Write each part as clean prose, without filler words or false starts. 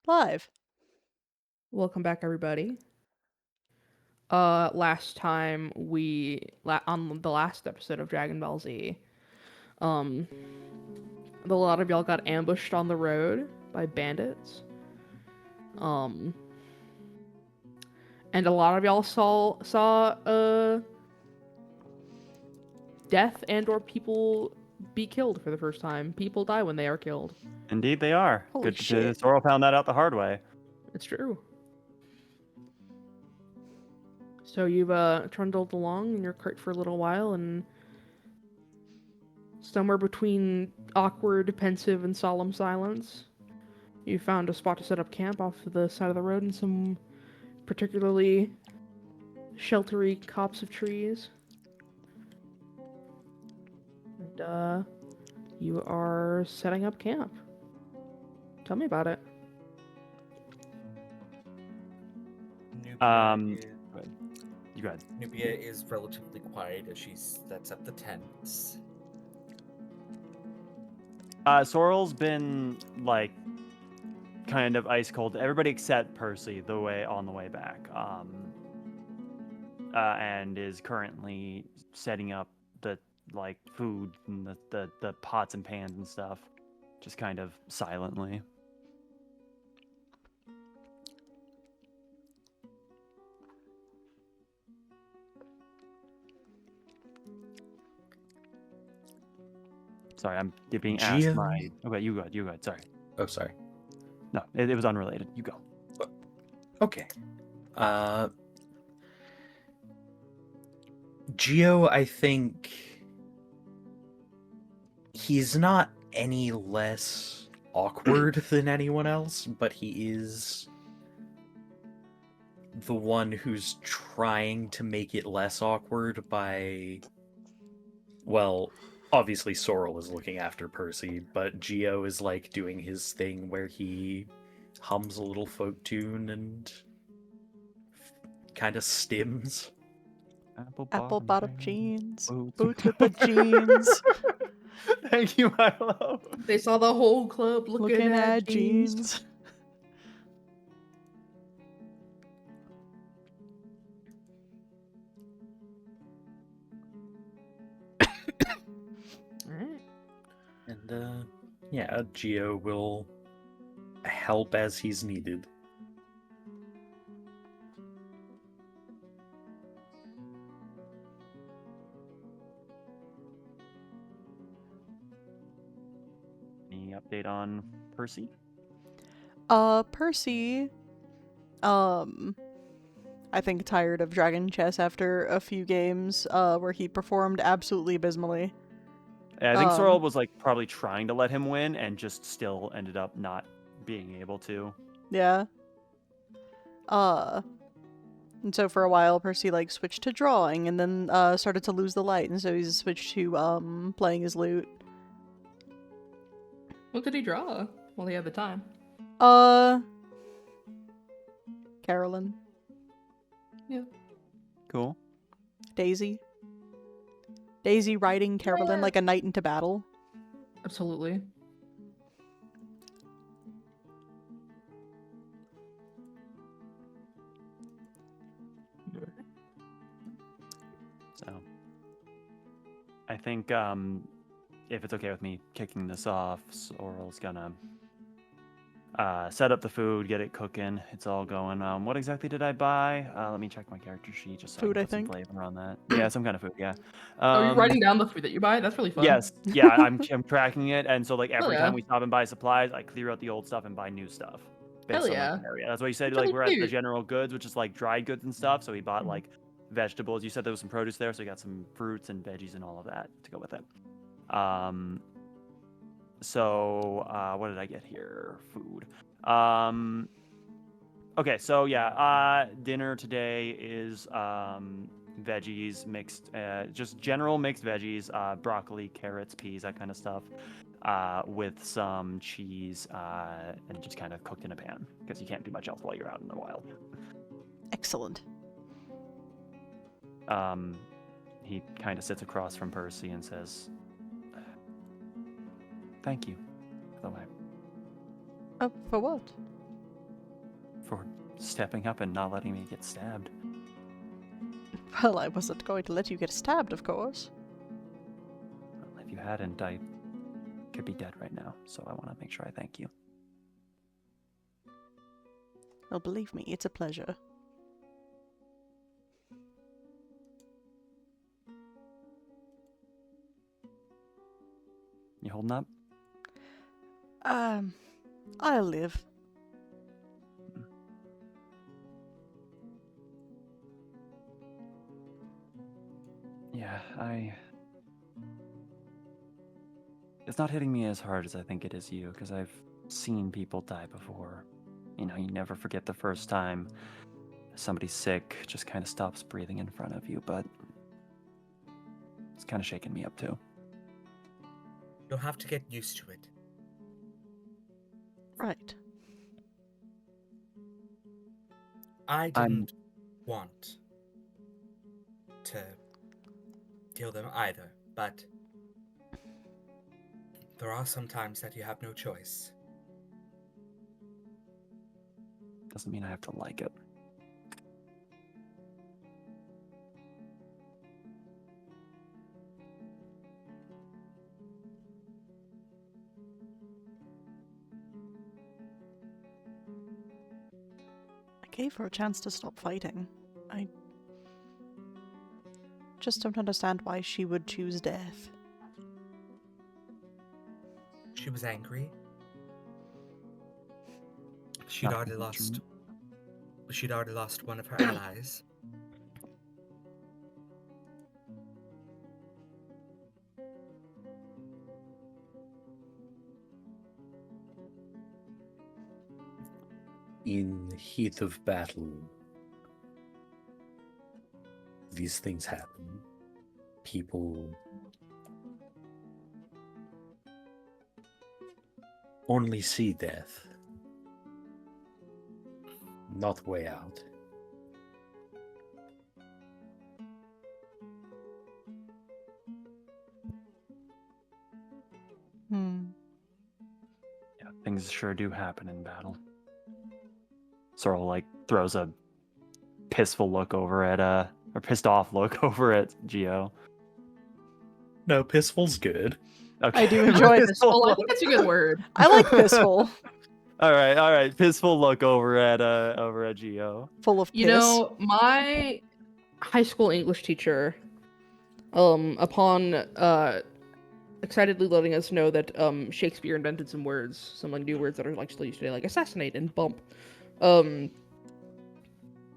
Live. Welcome back, everybody. Last time on the last episode of Dragon Ball Z, um, a lot of y'all got ambushed on the road by bandits. Um, and a lot of y'all saw death and/or people be killed for the first time. People die when they are killed. Indeed, they are. Holy Good. shit. Sorrel found that out the hard way. It's true. So you've trundled along in your cart for a little while, and somewhere between awkward, pensive, and solemn silence, you found a spot to set up camp off the side of the road in some particularly sheltery copse of trees. And, you are setting up camp. Tell me about it. You go ahead. Nubia is relatively quiet as she sets up the tents. Sorrel's been like kind of ice cold. Everybody except Percy on the way back. And is currently setting up the food and the pots and pans and stuff, just kind of silently. Sorry, I'm being asked my... Okay, you go ahead, sorry. Oh, sorry. No, it was unrelated. You go. Okay. Geo, I think he's not any less awkward than anyone else, but he is the one who's trying to make it less awkward by... Well, obviously Sorrel is looking after Percy, but Geo is doing his thing where he hums a little folk tune and kind of stims. Apple bottom jeans. Boots with the jeans. Thank you, Milo. They saw the whole club looking at jeans. Alright. And, yeah, Geo will help as he's needed. Any update on Percy? Percy, I think tired of Dragon Chess after a few games, where he performed absolutely abysmally. I think Sorrel was probably trying to let him win and just still ended up not being able to. Yeah. And so for a while, Percy switched to drawing, and then started to lose the light, and so he's switched to playing his lute. What did he draw? Well, he had the time. Carolyn. Yeah. Cool. Daisy. Daisy riding Carolyn like a knight into battle. Absolutely. So, I think if it's okay with me kicking this off, Sorrel's gonna set up the food, get it cooking. It's all going. What exactly did I buy? Let me check my character sheet just so Food, I I can put think. some flavor on that. Yeah, some kind of food. Yeah. You're writing down the food that you buy? That's really fun. Yes. Yeah, I'm tracking it, and so every yeah. time we stop and buy supplies, I clear out the old stuff and buy new stuff based on yeah. the area. That's why you said That's really we're at the cute. general goods, which is dried goods and stuff. So he bought vegetables. You said there was some produce there, so he got some fruits and veggies and all of that to go with it. So what did I get here? Food. Okay, so yeah, dinner today is veggies mixed, just general mixed veggies, broccoli, carrots, peas, that kind of stuff, with some cheese, and just kind of cooked in a pan because you can't do much else while you're out in the wild. Excellent. He kind of sits across from Percy and says, "Thank you, for the way." For what? for stepping up and not letting me get stabbed. Well, I wasn't going to let you get stabbed, of course. Well, if you hadn't, I could be dead right now, so I want to make sure I thank you. Well, believe me, it's a pleasure. You holding up? I'll live. Yeah, It's not hitting me as hard as I think it is you, because I've seen people die before. You know, you never forget the first time somebody sick just kind of stops breathing in front of you, but it's kind of shaking me up too. You'll have to get used to it. Right. I didn't want to kill them either, but there are some times that you have no choice. Doesn't mean I have to like it. I gave her a chance to stop fighting. I just don't understand why she would choose death. She was angry. Not unfortunate. She'd already lost one of her allies. In the heat of battle, these things happen. People only see death, not way out. Yeah, things sure do happen in battle. Sorrel like throws a pissful look over at or pissed off look over at Geo. No, pistol's good. I do enjoy Pistol, I think that's a good word. I like Pistful. All right. Pissful look over at Geo. Full of piss. You know, my high school English teacher, upon excitedly letting us know that Shakespeare invented some words, some like new words that are like still used today, like assassinate and bump.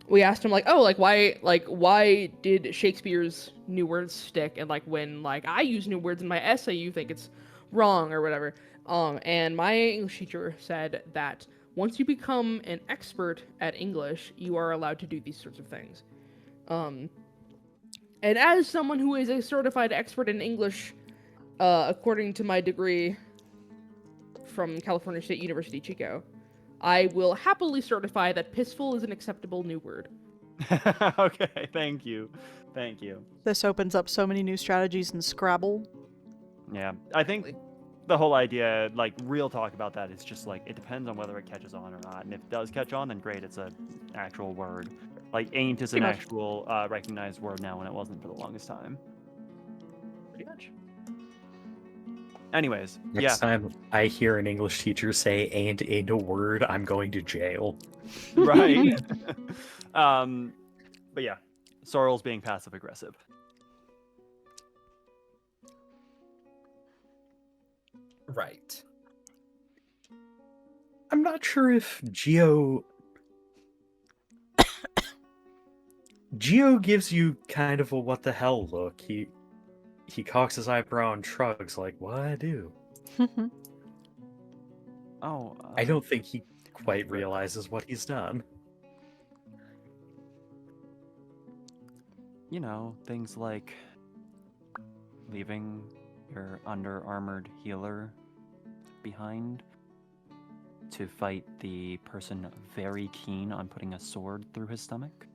We asked him like, oh, why did Shakespeare's new words stick, and like when like I use new words in my essay, you think it's wrong or whatever. And my English teacher said that once you become an expert at English, you are allowed to do these sorts of things. And as someone who is a certified expert in English, according to my degree from California State University, Chico, I will happily certify that pissful is an acceptable new word. Okay, thank you. This opens up so many new strategies in Scrabble. Yeah, I think the whole idea, like real talk about that, is just like it depends on whether it catches on or not. And if it does catch on, then great, it's an actual word. Like ain't is an Pretty much. actual recognized word now, when it wasn't for the longest time. Pretty much. Anyways, Next time I hear an English teacher say ain't a word, I'm going to jail. right. But yeah, Sorrel's being passive aggressive. Right. I'm not sure if Geo gives you kind of a what the hell look. He cocks his eyebrow and shrugs like, what I do? Oh, I don't think he quite realizes what he's done. You know, things like leaving your under-armored healer behind to fight the person very keen on putting a sword through his stomach.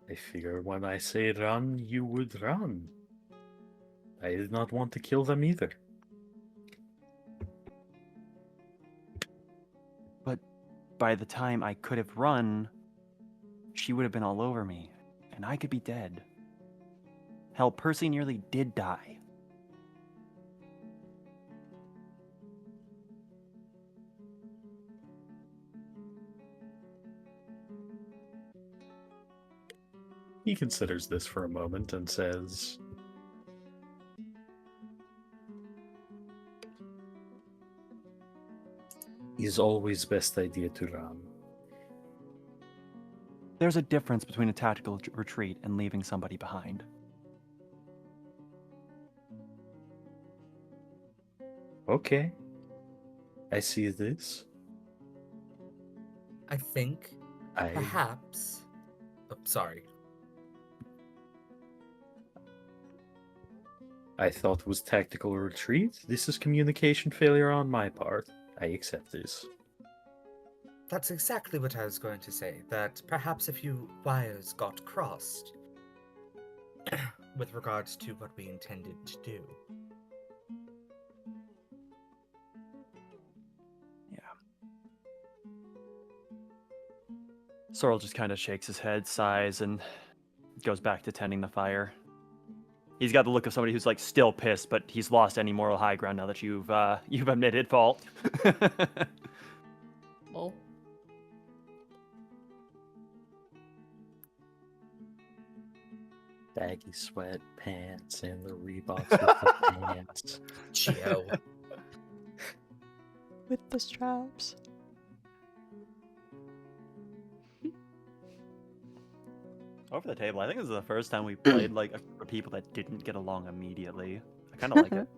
I figure when I say run, you would run. I did not want to kill them either. by the time I could have run, she would have been all over me, and I could be dead. Hell, Percy nearly did die. He considers this for a moment and says, "It's always best idea to run." There's a difference between a tactical retreat and leaving somebody behind. Okay. I see this. I think I perhaps. Oh, sorry. thought it was tactical retreat. This is communication failure on my part. I accept this. That's exactly what I was going to say. That perhaps a few wires got crossed with regards to what we intended to do. Sorrel just kind of shakes his head, sighs, and goes back to tending the fire. He's got the look of somebody who's like still pissed, but he's lost any moral high ground now that you've admitted fault. Well, Baggy sweatpants and the Reeboks with the pants. Geo. With the straps. Over the table, I think this is the first time we played like a group of people that didn't get along immediately. I kind of like it.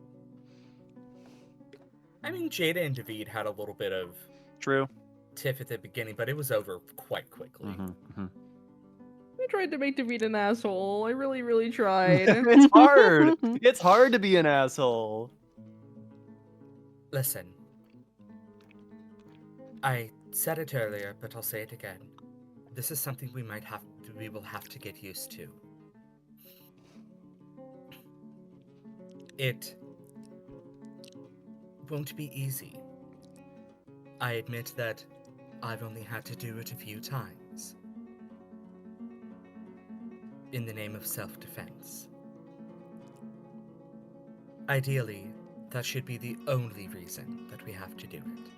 I mean, Jada and David had a little bit of True. tiff at the beginning, but it was over quite quickly. I tried to make David an asshole. I really, really tried. It's hard. It's hard to be an asshole. Listen, I said it earlier, but I'll say it again. This is something we will have to get used to. It won't be easy. I admit that I've only had to do it a few times. In the name of self-defense. Ideally, that should be the only reason that we have to do it.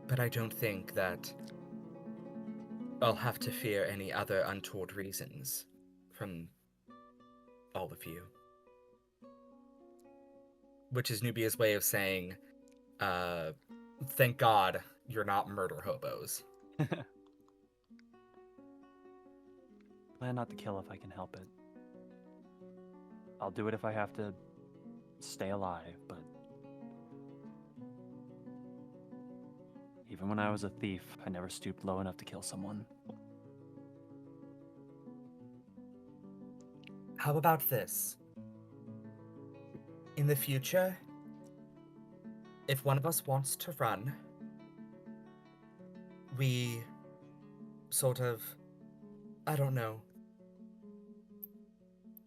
But I don't think that I'll have to fear any other untoward reasons from all of you. Which is Nubia's way of saying, thank God you're not murder hobos. Plan not to kill if I can help it. I'll do it if I have to stay alive, but even when I was a thief, I never stooped low enough to kill someone. How about this? In the future, if one of us wants to run, we sort of, I don't know,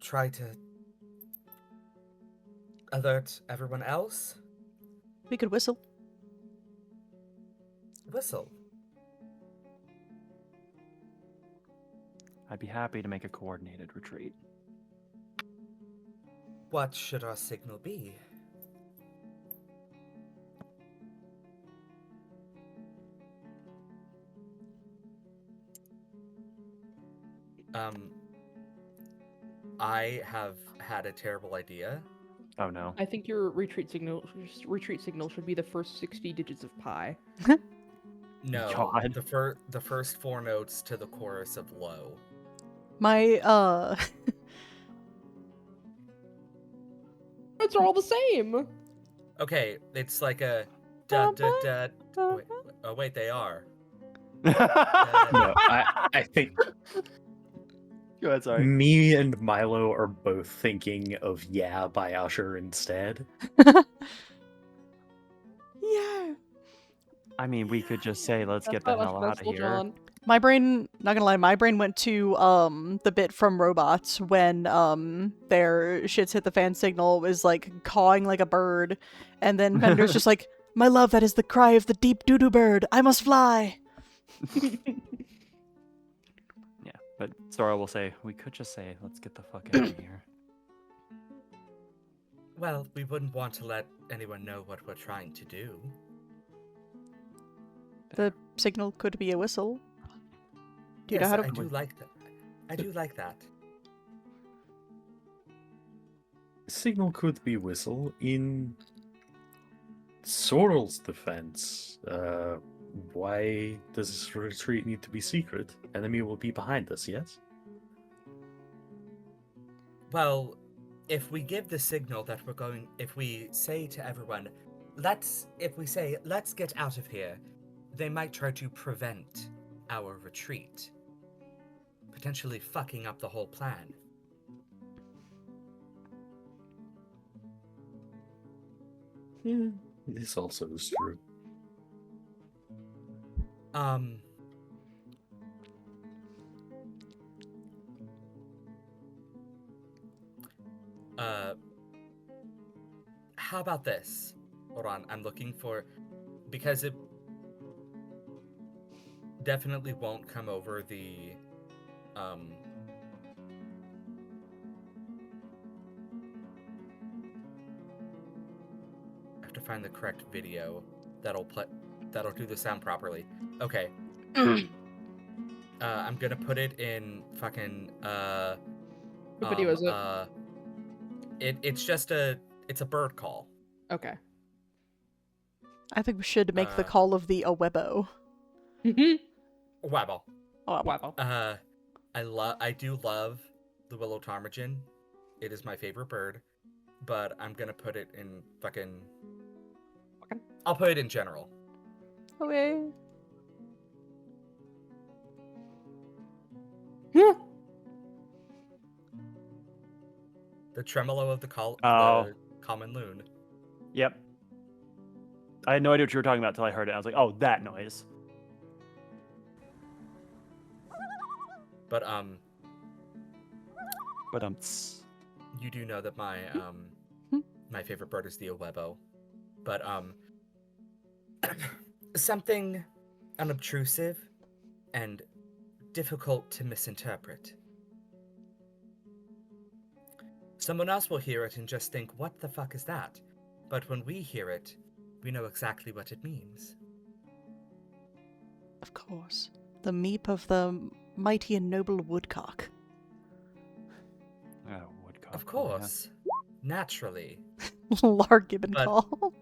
try to alert everyone else? We could whistle. Whistle. I'd be happy to make a coordinated retreat. What should our signal be? I have had a terrible idea. Oh no. I think your retreat signal should be the first 60 digits of pi. No, God. the first four notes to the chorus of low. My, It's all the same. Okay, it's like a da da da. Oh wait, they are. No, I think Go ahead, sorry. me and Milo are both thinking of Yeah by Usher instead. yeah. I mean, we could just say, let's get the hell out of here. My brain, not gonna lie, my brain went to the bit from Robots when their shits hit the fan signal was like cawing like a bird, and then Bender's just like, My love, that is the cry of the deep doo-doo bird. I must fly. Yeah, but Sora will say, we could just say, let's get the fuck out of here. Well, we wouldn't want to let anyone know what we're trying to do. The signal could be a whistle. Do you know Yes, how to... I do like that. I do like that. Signal could be whistle. In Sorrel's defense, why does this retreat need to be secret? Enemy will be behind us, yes? Well, if we give the signal that we're going, if we say to everyone, let's get out of here, they might try to prevent our retreat, potentially fucking up the whole plan. Yeah, this also is true. How about this? Hold on, I'm looking for, because it definitely won't come over the, I have to find the correct video that'll do the sound properly. Okay. I'm gonna put it in fucking, What video is it? It's a bird call. Okay. I think we should make the Uh, call of the Awebo. Wabble. Wow. I do love the willow ptarmigan. It is my favorite bird, but I'm gonna put it in fucking. Okay. I'll put it in general. Okay. The tremolo of the Oh. the common loon. Yep. I had no idea what you were talking about until I heard it. I was like, oh, that noise. But you do know that my my favorite bird is the Awebo. But something unobtrusive and difficult to misinterpret. Someone else will hear it and just think, what the fuck is that? But when we hear it, we know exactly what it means. Of course. The meep of the mighty and noble woodcock. Woodcock. Of course. Naturally. Largibbon But- call.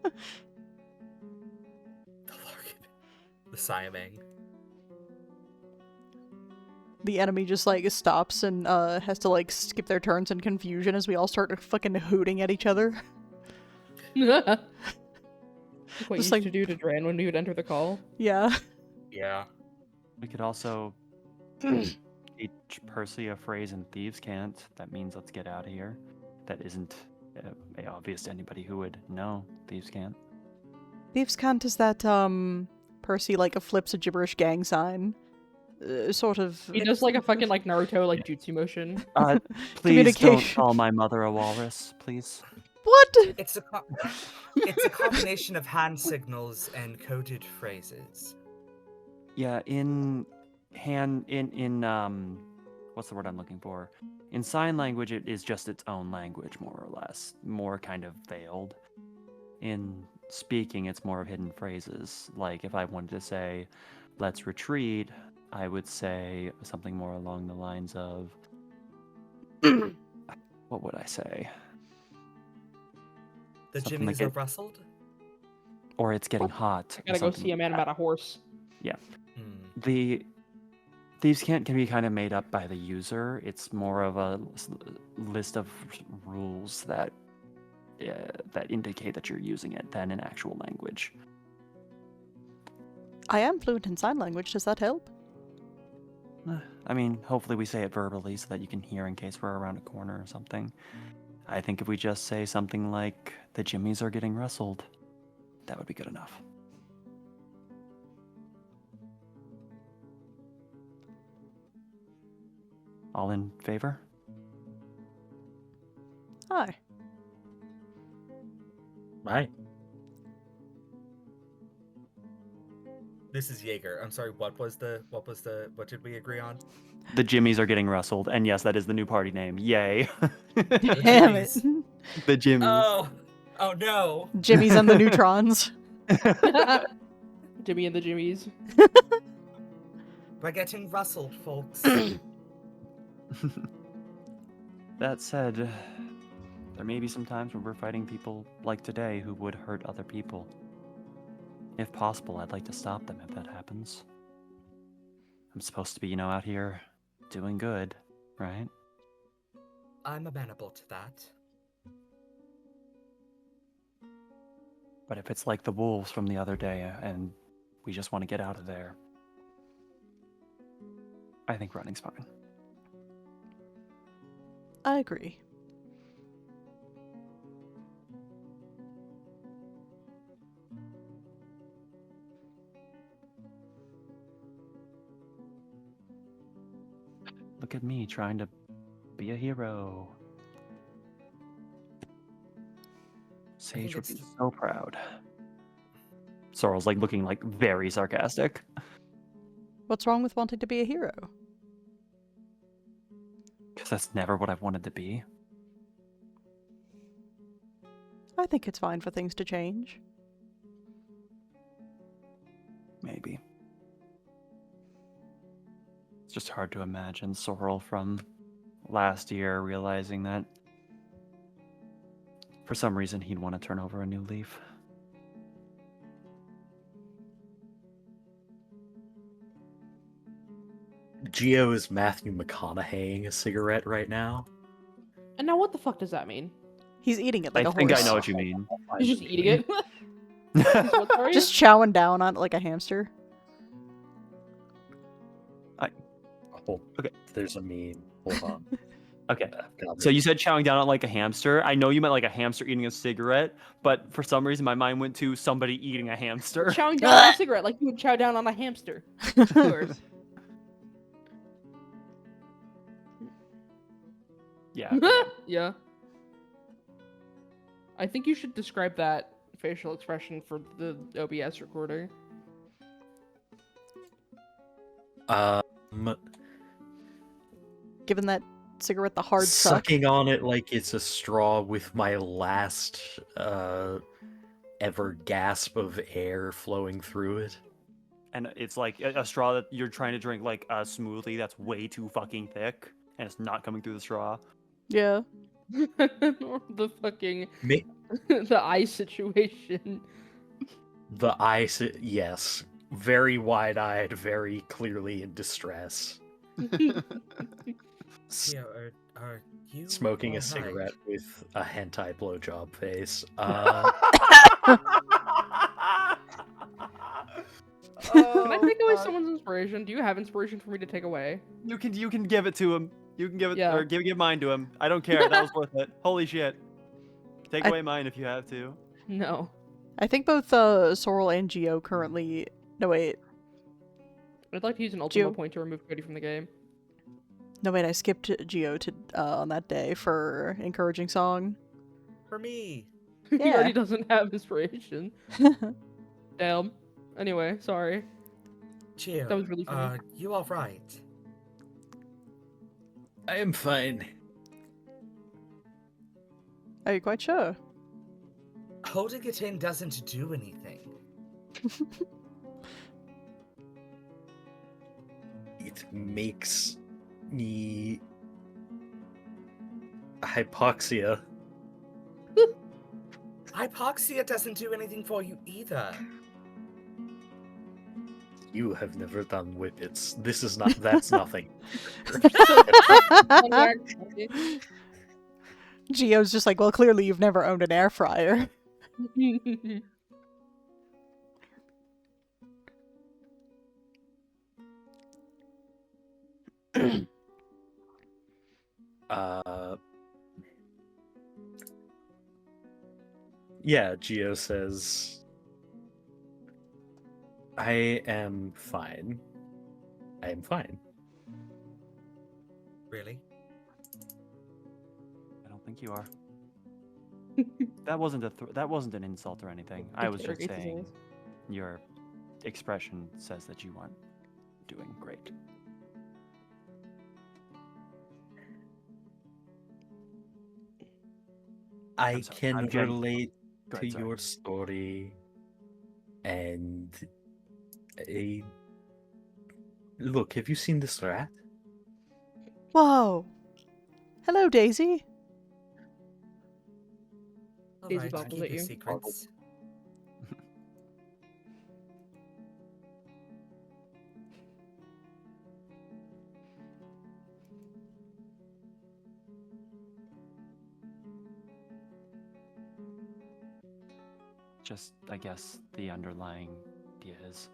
The Siamang. The enemy just like stops and has to like skip their turns in confusion as we all start fucking hooting at each other. What you Just used like- to do to Dran when you would enter the call? Yeah. Yeah. We could also teach Percy a phrase in Thieves' Cant that means let's get out of here. That isn't obvious to anybody who would know Thieves' Cant. Thieves' Cant is that Percy like flips a gibberish gang sign. Sort of. He does like a fucking like Naruto like jutsu motion. Please don't Communication. call my mother a walrus, please. What? It's a combination of hand signals and coded phrases. Yeah, what's the word I'm looking for? In sign language, it is just its own language, more or less, more kind of veiled. In speaking, it's more of hidden phrases. Like if I wanted to say, "Let's retreat," I would say something more along the lines of, what would I say? The Something jimmies like are rustled? Or it's getting hot. I gotta go see a man about a horse. The Thieves' Cant can be kind of made up by the user. It's more of a list of rules that indicate that you're using it than an actual language. I am fluent in sign language. Does that help? I mean, hopefully we say it verbally so that you can hear in case we're around a corner or something. I think if we just say something like, the jimmies are getting rustled, that would be good enough. All in favor? Hi. Aye. This is Jaeger. I'm sorry. What did we agree on? The Jimmies are getting rustled, and yes, that is the new party name. Yay. Damn it. Jimmy's. The Jimmies. Oh no. Jimmy's and the neutrons. Jimmy and the Jimmies. We're getting rustled, folks. That said, there may be some times when we're fighting people like today who would hurt other people. If possible, I'd like to stop them if that happens. I'm supposed to be, out here doing good, right? I'm amenable to that. But if it's like the wolves from the other day and we just want to get out of there, I think running's fine. I agree. Look at me trying to be a hero. Sage would be it's- so proud. Sorrel's looking very sarcastic. What's wrong with wanting to be a hero? Because that's never what I've wanted to be. I think it's fine for things to change. Maybe. It's just hard to imagine Sorrel from last year realizing that for some reason he'd want to turn over a new leaf. Geo is Matthew McConaugheying a cigarette right now. And now what the fuck does that mean? He's eating it like I a think horse. I know what you mean. He's just eating it. What, sorry? Just chowing down on it like a hamster. Oh, Okay. There's a meme. Hold on. Okay. I've got So it. you said chowing down on like a hamster. I know you meant like a hamster eating a cigarette, but for some reason my mind went to somebody eating a hamster. Chowing down on a cigarette like you would chow down on a hamster. Of course. Yeah. Yeah. I think you should describe that facial expression for the OBS recorder. Giving that cigarette the hard suck. Sucking on it like it's a straw with my last ever gasp of air flowing through it. And it's like a straw that you're trying to drink like a smoothie that's way too fucking thick and it's not coming through the straw. Yeah. The fucking Ma- the eye situation. The eyes, yes. Very wide-eyed, very clearly in distress. Geo, are you Smoking a alright? cigarette with a hentai blowjob face. Can I take away someone's inspiration? Do you have inspiration for me to take away? You can give it to him. You can give it Yeah. or give mine to him. I don't care. That was worth it. Holy shit. Take I- away mine if you have to. No. I think both Sorrel and Geo currently. No wait. I'd like to use an Geo- ultimate point to remove Cody from the game. No wait. I skipped Geo to on that day for encouraging song. For me. He Yeah. already doesn't have inspiration. Damn. Anyway, sorry. Geo, That was really funny. you alright? I am fine. Are you quite sure? Holding it in doesn't do anything. It makes me hypoxia. Hypoxia doesn't do anything for you either. You have never done whippets. This is not. That's nothing. Geo's just like, well, clearly you've never owned an air fryer. Yeah, Geo says, I am fine. I am fine. Really? I don't think you are. That wasn't that wasn't an insult or anything. I was just Interrogate his saying ass. you're expression says that you aren't doing great. I I'm sorry, can I'm gen- relate Go to ahead, sorry. your story, and I... Look, have you seen this rat? Whoa! Hello, Daisy. Daisy Alright, boggles keep at your you. secrets. Just, I guess, the underlying idea is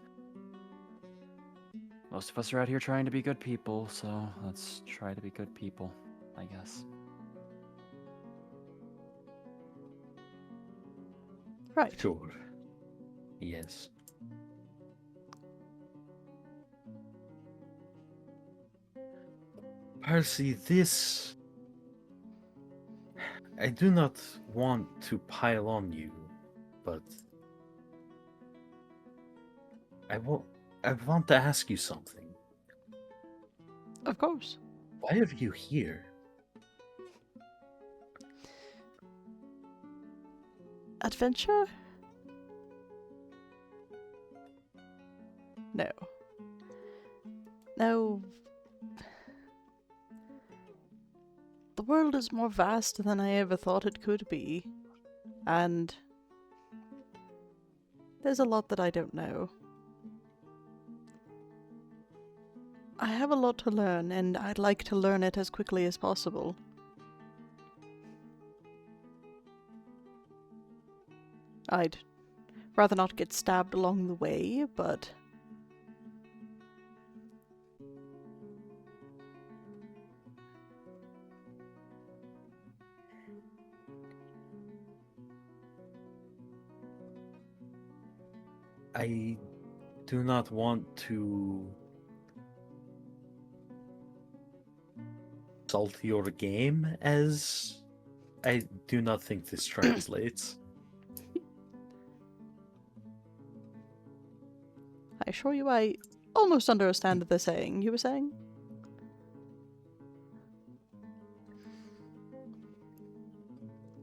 most of us are out here trying to be good people, so let's try to be good people, I guess. Right. Sure. Yes. Percy, this... I do not want to pile on you, but... I want to ask you something. Of course. Why are you here? Adventure? No. No. The world is more vast than I ever thought it could be. And there's a lot that I don't know. I have a lot to learn, and I'd like to learn it as quickly as possible. I'd rather not get stabbed along the way, but... I do not want to salt your game, as I do not think this translates. I assure you I almost understand the saying you were saying.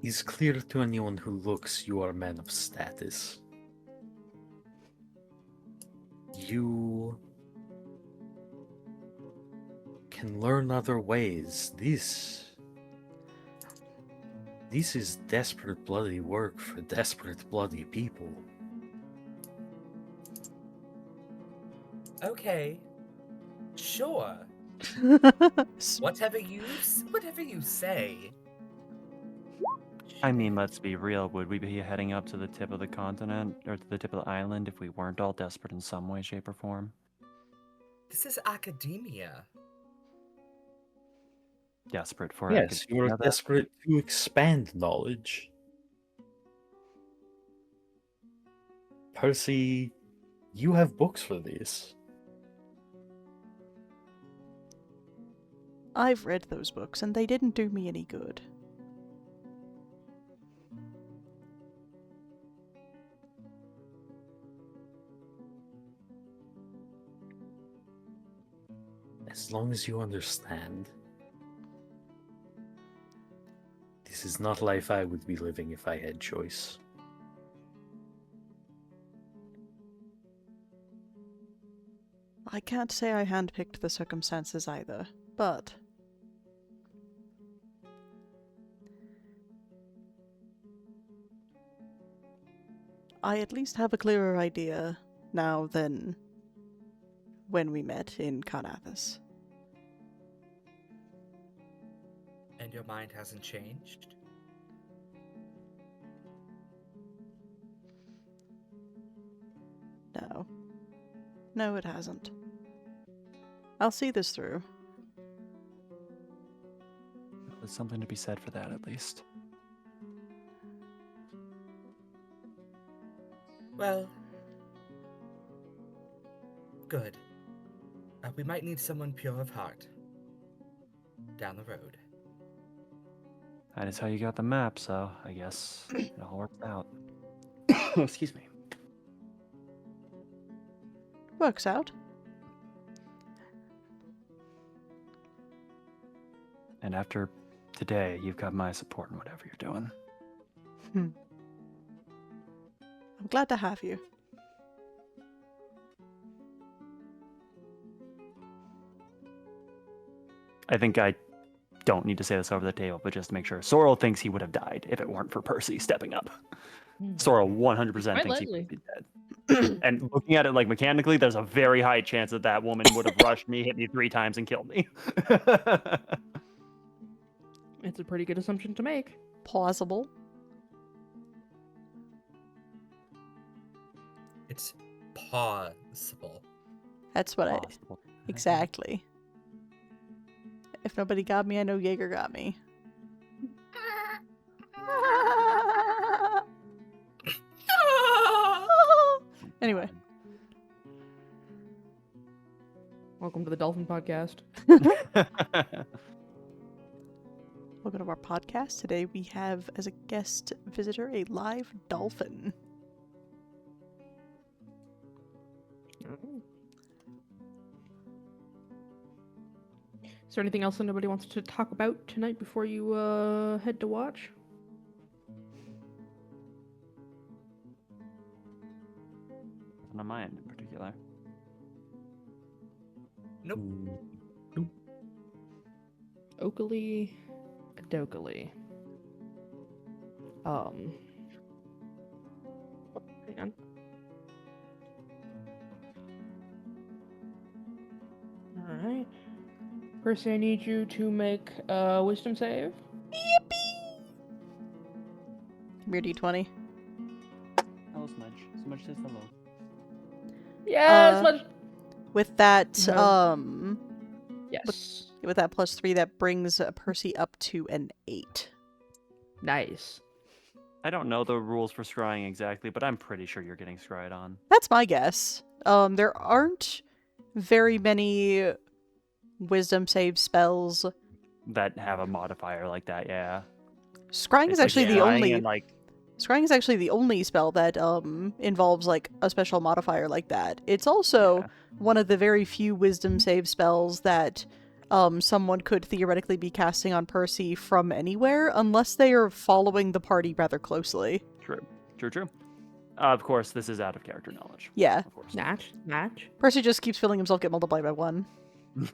It's clear to anyone who looks you are a man of status. You can learn other ways. This is desperate bloody work for desperate bloody people. Okay. Sure. Whatever you say. I mean, let's be real. Would we be heading up to the tip of the continent or to the tip of the island if we weren't all desperate in some way, shape, or form? This is academia. Desperate for Yes, you are academia, then? desperate to expand knowledge. Percy, you have books for this. I've read those books, and they didn't do me any good. As long as you understand, this is not life I would be living if I had choice. I can't say I handpicked the circumstances either, but... I at least have a clearer idea now than when we met in Carnathus. And your mind hasn't changed? No. No, it hasn't. I'll see this through. There's something to be said for that, at least. Well, good. We might need someone pure of heart. Down the road. That is how you got the map, so I guess it all worked out. Excuse me. Works out. And after today, you've got my support in whatever you're doing. I'm glad to have you. I think I don't need to say this over the table, but just to make sure, Sorrel thinks he would have died if it weren't for Percy stepping up. Sorrel 100% Quite thinks he likely. would be dead. And looking at it like mechanically, there's a very high chance that that woman would have rushed me, hit me 3 times, and killed me. It's a pretty good assumption to make. Plausible. It's possible. That's what Possible. Exactly. If nobody got me, I know Jaeger got me. Anyway. Welcome to the Dolphin Podcast. Welcome to our podcast. Today we have as a guest visitor a live dolphin. Is there anything else anybody wants to talk about tonight before you head to watch? Not on my end in particular. Nope. Oakley, Dokely. Hang on. Alright. Percy, I need you to make a wisdom save. Come here, D20. Hello, Smudge. Smudge says hello. Yes, much. With that, No. Yes. with that +3, that brings Percy up to an 8. Nice. I don't know the rules for scrying exactly, but I'm pretty sure you're getting scryed on. That's my guess. There aren't very many wisdom save spells. That have a modifier like that, yeah. Scrying is It's like actually the scrying only and, like, Scrying is actually the only spell that involves like a special modifier like that. It's also Yeah. one of the very few wisdom save spells that someone could theoretically be casting on Percy from anywhere, unless they are following the party rather closely. True. Of course, this is out of character knowledge. Yeah, Of course. Natch. Percy just keeps feeling himself get multiplied by 1.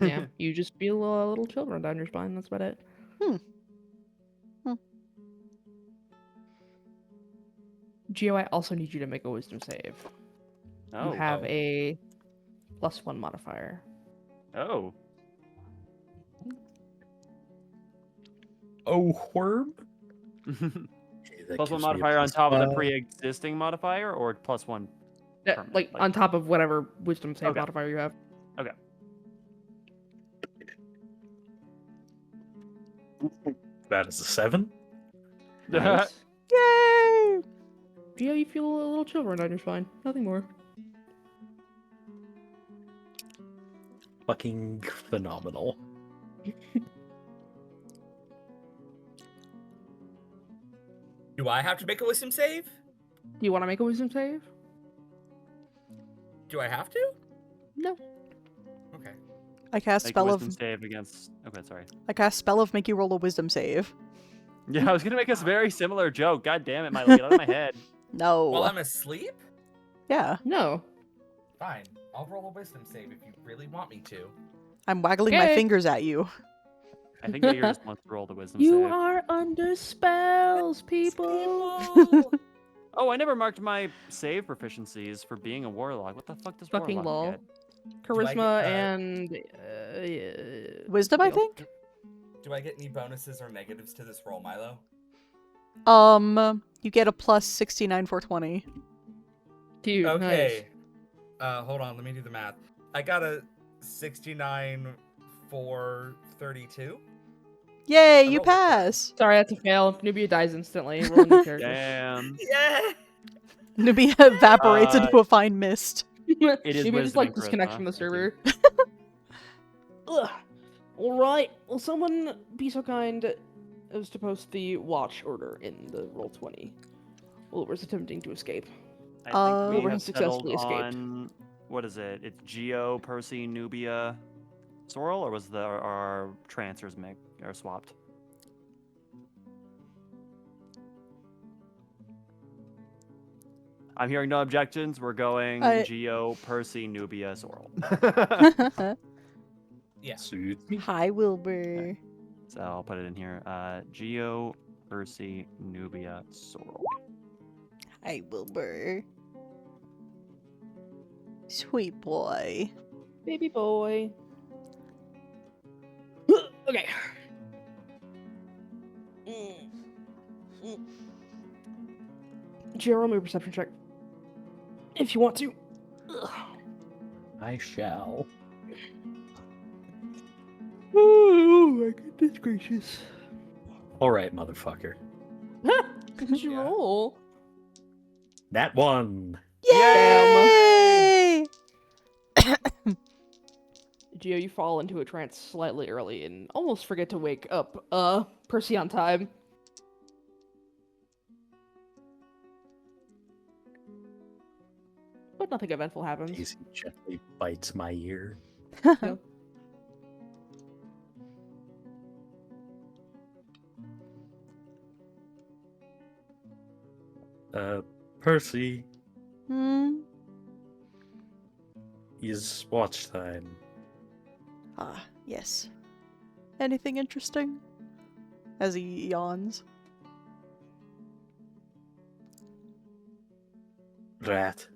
Yeah, you just feel little children down your spine. That's about it. Geo, I also need you to make a wisdom save. Oh. You have a +1 modifier. Oh. Oh, Worm? +1 modifier on top of the pre-existing modifier, or +1? Yeah, Permanent, like like- on top of whatever wisdom save Okay. modifier you have. That is a 7. Nice. Yay! Geo, you feel a little children down your spine. Nothing more. Fucking phenomenal. Do I have to make a wisdom save? Do you want to make a wisdom save? Do I have to? No. Okay. I cast Make a spell wisdom of save against. Okay, sorry. make you roll a wisdom save. Yeah, I was gonna make a very similar joke. God damn it, Miley, get out of my head. No. While I'm asleep? Yeah, No. Fine. I'll roll a wisdom save if you really want me to. I'm waggling my Okay. fingers at you. I think Jaeger just wants to roll the wisdom You save. are under spells, people. Oh, I never marked my save proficiencies for being a warlock. What the fuck does Fucking warlock lol. get? Charisma get, and Wisdom, I Deal. think. Do I get any bonuses or negatives to this roll, Milo? You get a +69 for 20. Dude, Okay. Hold on, let me do the math. I got a 69 for 32. Yay, I you rolled a 10. pass! Nice. Sorry, that's a fail. Nubia dies instantly. Roll a new character. Damn. Yeah! Nubia evaporates into a fine mist. It is Nubia just wisdom like and disconnects charisma. from the Thank you. server. Ugh. Alright, will someone be so kind as to post the watch order in the Roll20? Wilbur's attempting to escape. I Uh, think we Wilbur have has successfully settled escaped. on what is it? It's Geo, Percy, Nubia, Sorrel, or was our transfers or swapped? I'm hearing no objections. We're going Geo, Percy, Nubia, Sorrel. Yeah. Suits me. Hi, Wilbur. So I'll put it in here. Geo, Percy, Nubia, Sorrel. Hi, Wilbur. Sweet boy. Baby boy. Okay. Gio, roll me a perception check. If you want to. I shall. Oh my goodness gracious. All right, motherfucker. Did you Yeah. roll? That one. Yay! Gio, you fall into a trance slightly early and almost forget to wake up Percy on time. But nothing eventful happens. Daisy gently bites my ear. No. Percy, Hmm. is watch time. Ah, yes. Anything interesting? As he yawns. Rat.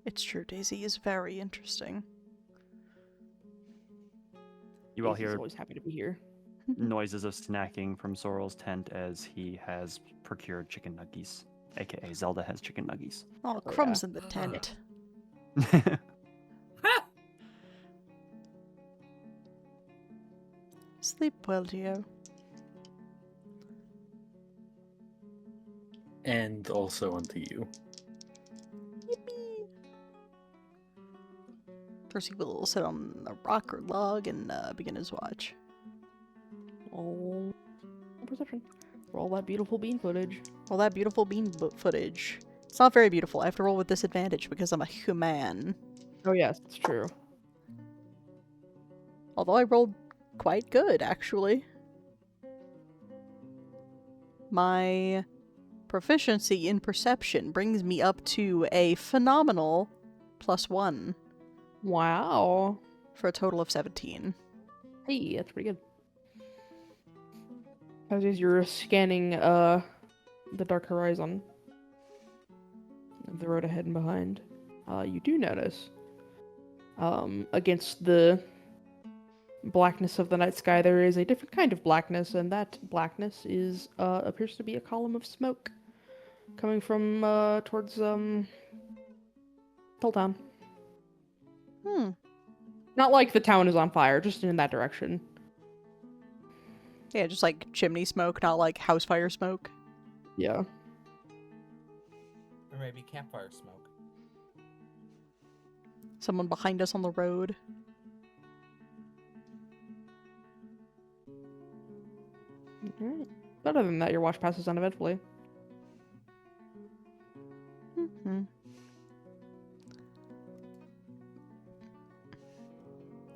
It's true, Daisy is very interesting. You all Daisy's hear always happy to be here. noises of snacking from Sorrel's tent as he has procured chicken nuggies, aka Zelda has chicken nuggies. Oh, Oh, crumbs yeah. in the tent. Sleep well, Gio. And also unto you. Yippee! Percy will sit on a rock or log and begin his watch. Oh, perception. Roll that beautiful bean footage. All that beautiful bean footage. It's not very beautiful. I have to roll with disadvantage because I'm a human. Oh yes, it's true. Although I rolled quite good, actually. My proficiency in perception brings me up to a phenomenal +1 Wow. for a total of 17. Hey, that's pretty good. As you're scanning the dark horizon of the road ahead and behind, you do notice against the blackness of the night sky there is a different kind of blackness, and that blackness is appears to be a column of smoke coming from towards Town. Hmm. Not like the town is on fire, just in that direction. Yeah, just like chimney smoke, not like house fire smoke. Yeah. Or maybe campfire smoke. Someone behind us on the road. Alright. But other than that, your watch passes uneventfully. Mm-hmm.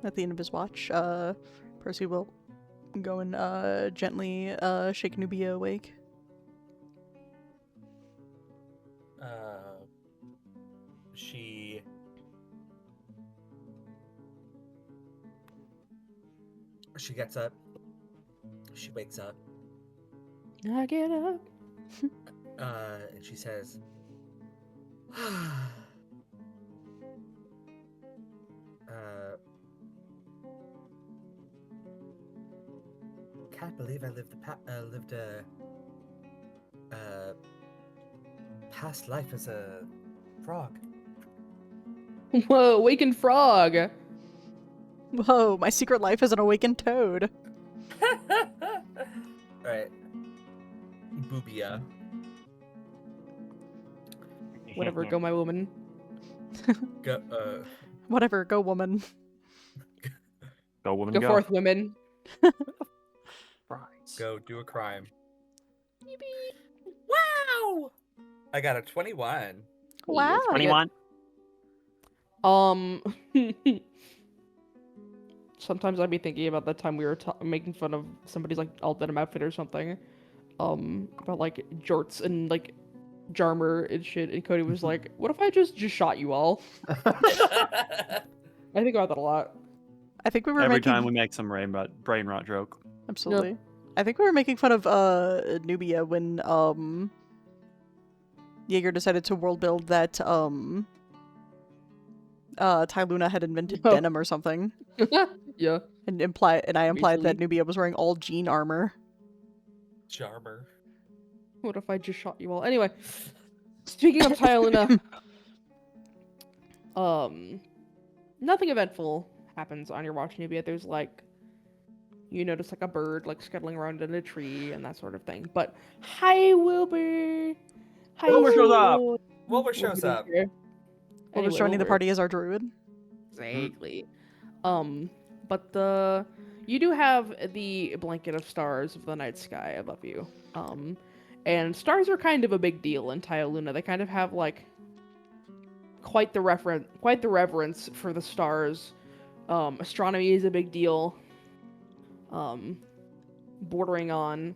At the end of his watch, Percy will go and gently shake Nubia awake. She gets up. She wakes up. I get up. And she says, can't believe I lived a past life as a frog. Whoa, awakened frog! Whoa, my secret life is an awakened toad. Alright. Boobia. Whatever, go my woman. Go, Whatever, go woman. Go woman, Go go. forth, women. Fries. go do a crime. Wow! I got a 21. Wow. 21. Um, sometimes I'd be thinking about that time we were making fun of somebody's like alt denim outfit or something. About like jorts and like Jarmer and shit, and Cody was like, "What if I just shot you all?" I think about that a lot. I think we were Every making time we make some brain rot joke. absolutely. I think we were making fun of Nubia when Jaeger decided to world build that Ty Luna had invented Oh. denim or something, Yeah. and I implied that Basically. Nubia was wearing all jean armor. Jarmer. What if I just shot you all? Anyway, speaking of Tyluna, nothing eventful happens on your watch, Nubia. There's like, you notice like a bird like scuttling around in a tree and that sort of thing. But hi, Wilbur. Hi, Wilbur shows up. Wilbur shows up. Wilbur's Anyway, joining the Wilbur. party as our druid. Exactly. But you do have the blanket of stars of the night sky above you. And stars are kind of a big deal in Luna. They kind of have like quite the reverence for the stars. Astronomy is a big deal. Bordering on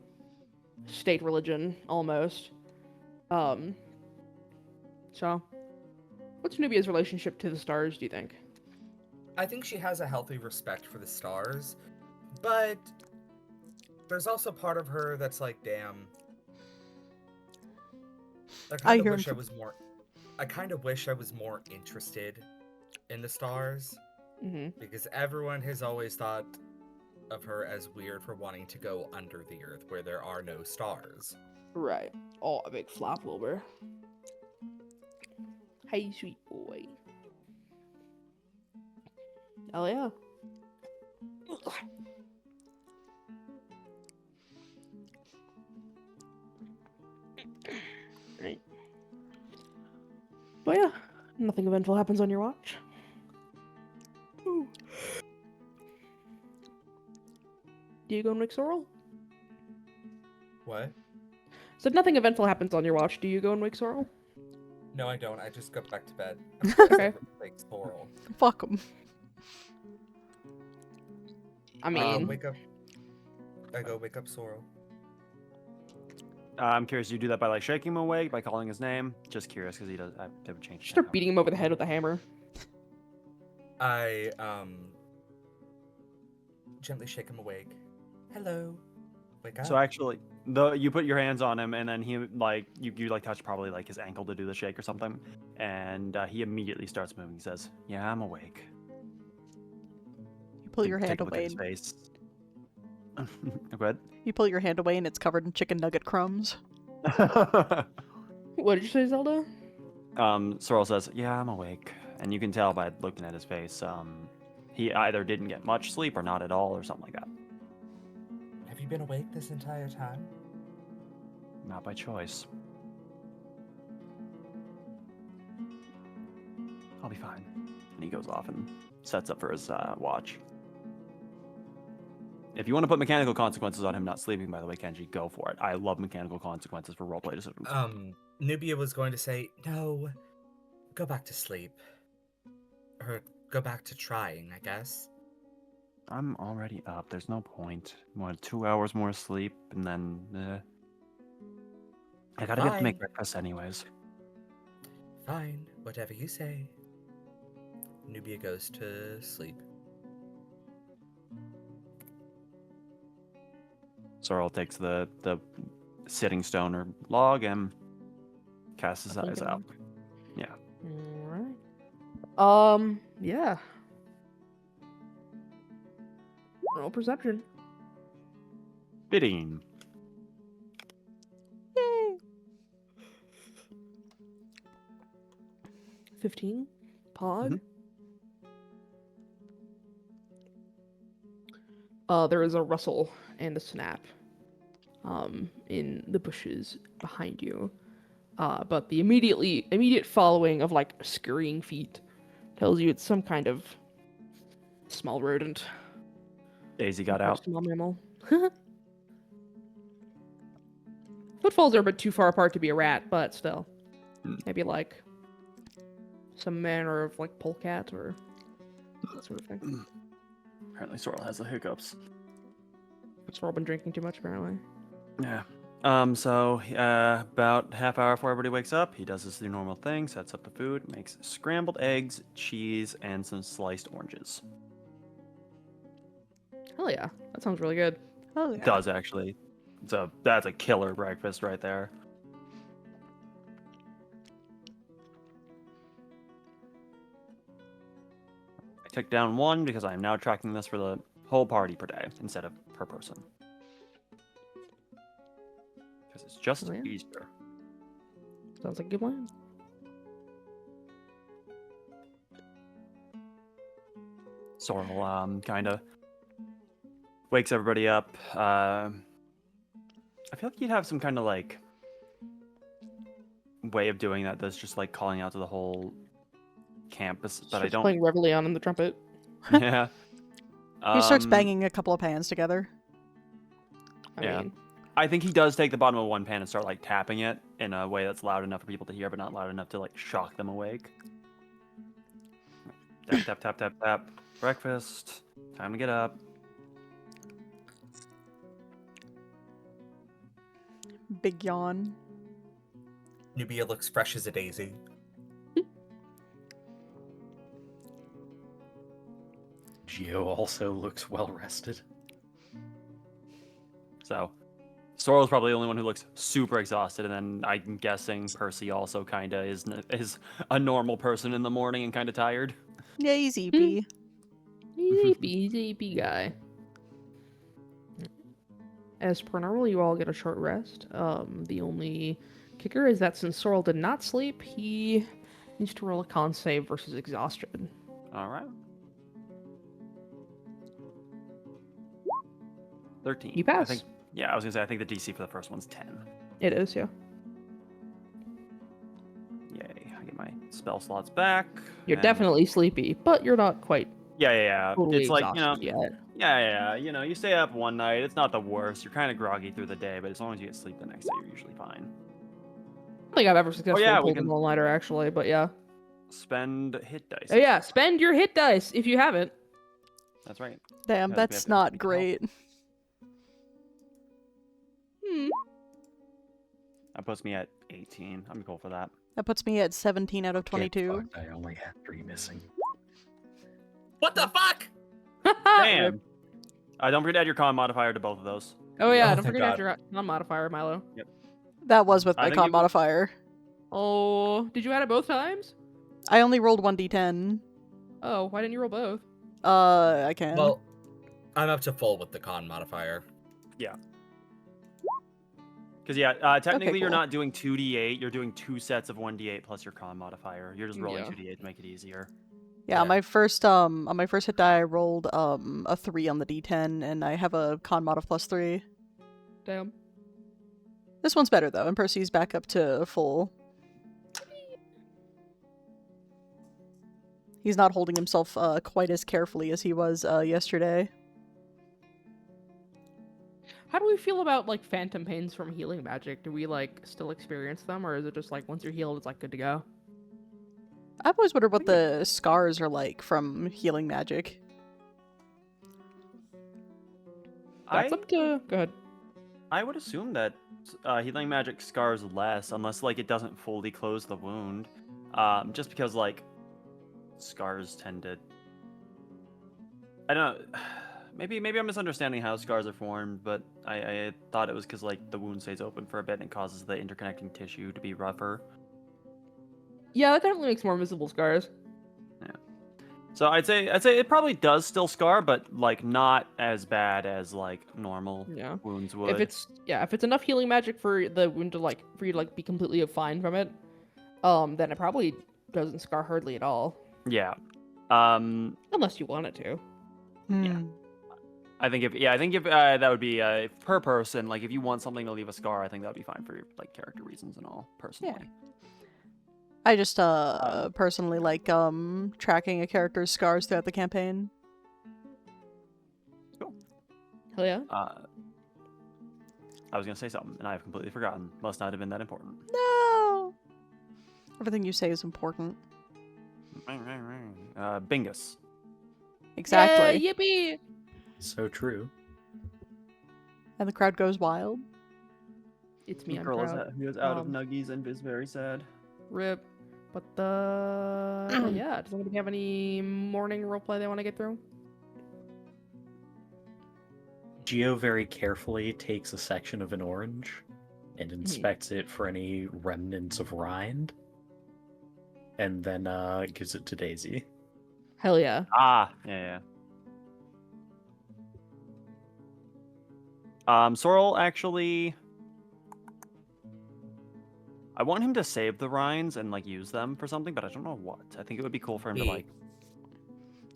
state religion almost. So what's Nubia's relationship to the stars, do you think? I think she has a healthy respect for the stars, but there's also part of her that's like, damn. I kind of wish I was more interested in the stars, because everyone has always thought of her as weird for wanting to go under the earth where there are no stars. Right. Oh, a big flop, Wilbur. Hey, sweet boy. Oh, yeah. Right. But yeah, nothing eventful happens on your watch. Ooh. Do you go and make sorrel? What? So nothing eventful happens on your watch. Do you go and wake sorrel? No, I don't. I just go back to bed. Okay. Like Sorrel. Fuck them. I mean, Wake up. I go wake up Sorrel. I'm curious, you do that by like shaking him awake, by calling his name? Just curious, because he does. They would change. start beating him over the head with a hammer. I gently shake him awake. Hello. Wake up. So actually, you put your hands on him, and then he like you like touch probably like his ankle to do the shake or something, and he immediately starts moving. He says, "Yeah, I'm awake." You pull your Take hand a look at away. his And, face. Go ahead. you pull your hand away, and it's covered in chicken nugget crumbs. What did you say, Zelda? Sorrel says, "Yeah, I'm awake," and you can tell by looking at his face. He either didn't get much sleep or not at all, or something like that. Have you been awake this entire time? Not by choice. I'll be fine. And he goes off and sets up for his watch. If you want to put mechanical consequences on him not sleeping, by the way, Kenji, go for it. I love mechanical consequences for roleplay decisions. Nubia was going to say, no, go back to sleep. Or go back to trying, I guess. I'm already up. There's no point. Want 2 hours more sleep, and then I gotta get to make Fine. breakfast anyways. Fine, whatever you say. Nubia goes to sleep. Sorrel takes the sitting stone or log and casts his eyes out. Yeah. Alright. Yeah. Roll perception. Bidding. Yay! 15. Pog. There is a rustle and a snap in the bushes behind you. But the immediate following of like scurrying feet tells you it's some kind of small rodent. Daisy got out. Small mammal. Footfalls are a bit too far apart to be a rat, but still. Maybe like some manner of like polecat or that sort of thing. Apparently Sorrel has the hiccups. It's all been drinking too much apparently. Yeah. So about half hour before everybody wakes up, he does his normal thing, sets up the food, makes scrambled eggs, cheese, and some sliced oranges. Hell yeah, that sounds really good. Oh yeah. Does actually. So that's a killer breakfast right there. I took down 1 because I am now tracking this for the whole party per day instead of per person. Because it's just Oh, yeah. easier. Sounds like a good plan. Sorrel kind of wakes everybody up. I feel like you'd have some kind of like way of doing that that's just like calling out to the whole campus, but I Starts don't. playing Reveille on the trumpet. Yeah. He starts Um, banging a couple of pans together. I Yeah. mean, I think he does take the bottom of one pan and start like tapping it in a way that's loud enough for people to hear, but not loud enough to like shock them awake. Tap tap tap tap tap. Breakfast. Time to get up. Big yawn. Nubia looks fresh as a daisy. Geo also looks well rested. So, Sorrel's probably the only one who looks super exhausted, and then I'm guessing Percy also kind of is a normal person in the morning and kind of tired. Yeah, easy pea. he's a AP guy. As per normal, you all get a short rest. The only kicker is that since Sorrel did not sleep, he needs to roll a con save versus exhaustion. All right. 13. You pass. I think, yeah, I was gonna say I think the DC for the first one's 10. It is, yeah. Yay! I get my spell slots back. You're and- definitely sleepy, but you're not quite Yeah. totally It's like exhausted yet. Yeah. You stay up one night. It's not the worst. You're kind of groggy through the day, but as long as you get sleep the next day, you're usually fine. I don't think I've ever successfully yeah, we pulled can- an all-nighter, actually, but yeah. Spend hit dice. Oh yeah, spend your hit dice if you haven't. That's right. Damn, Because we have that's to not help. great. That puts me at 18. I'm cool for that. That puts me at 17 out of Get 22. fucked, I only had 3 missing. What the fuck? Damn. Don't forget to add your con modifier to both of those. Oh yeah, Oh, don't thank forget to add God. your non-modifier, Milo. That was with I my think con it was- modifier. Oh, did you add it both times? I only rolled 1d10. Oh, why didn't you roll both? I can. Well, I'm up to full with the con modifier. Because technically you're cool. not doing 2d8. You're doing 2 sets of 1d8 plus your con modifier. You're just rolling Yeah. 2d8 to make it easier. Yeah, Yeah. on my first on my first hit die I rolled a 3 on the d10 and I have a con mod of +3. Damn. This one's better though, and Percy's back up to full. He's not holding himself quite as carefully as he was yesterday. How do we feel about like phantom pains from healing magic? Do we like still experience them, or is it just like once you're healed, it's like good to go? I've always wondered what the scars are like from healing magic. That's up to. Go ahead. I would assume that healing magic scars less unless like it doesn't fully close the wound. Just because like scars tend to. I don't know. Maybe I'm misunderstanding how scars are formed, but I thought it was because like the wound stays open for a bit and it causes the interconnecting tissue to be rougher. Yeah, that definitely makes more visible scars. So I'd say it probably does still scar, but like not as bad as like normal Yeah. wounds would. If it's enough healing magic for the wound to like for you to like be completely fine from it, then it probably doesn't scar hardly at all, Yeah. unless you want it to. Hmm. I think if that would be per person. Like if you want something to leave a scar, I think that would be fine for like character reasons and all. Personally. I just personally like tracking a character's scars throughout the campaign. Hell yeah. I was gonna say something and I've completely forgotten. Must not have been that important. No. Everything you say is important. Bingus. Exactly. Yeah, yippee! So true. And the crowd goes wild. It's me, I'm Girl proud. he was out of Um, nuggies and is very sad. Rip. But yeah, does anybody have any morning roleplay they want to get through? Geo very carefully takes a section of an orange and inspects it for any remnants of rind, and then gives it to Daisy. Hell yeah. Ah, yeah. Sorrel actually. I want him to save the rinds and like use them for something, but I don't know what. I think it would be cool for him to like.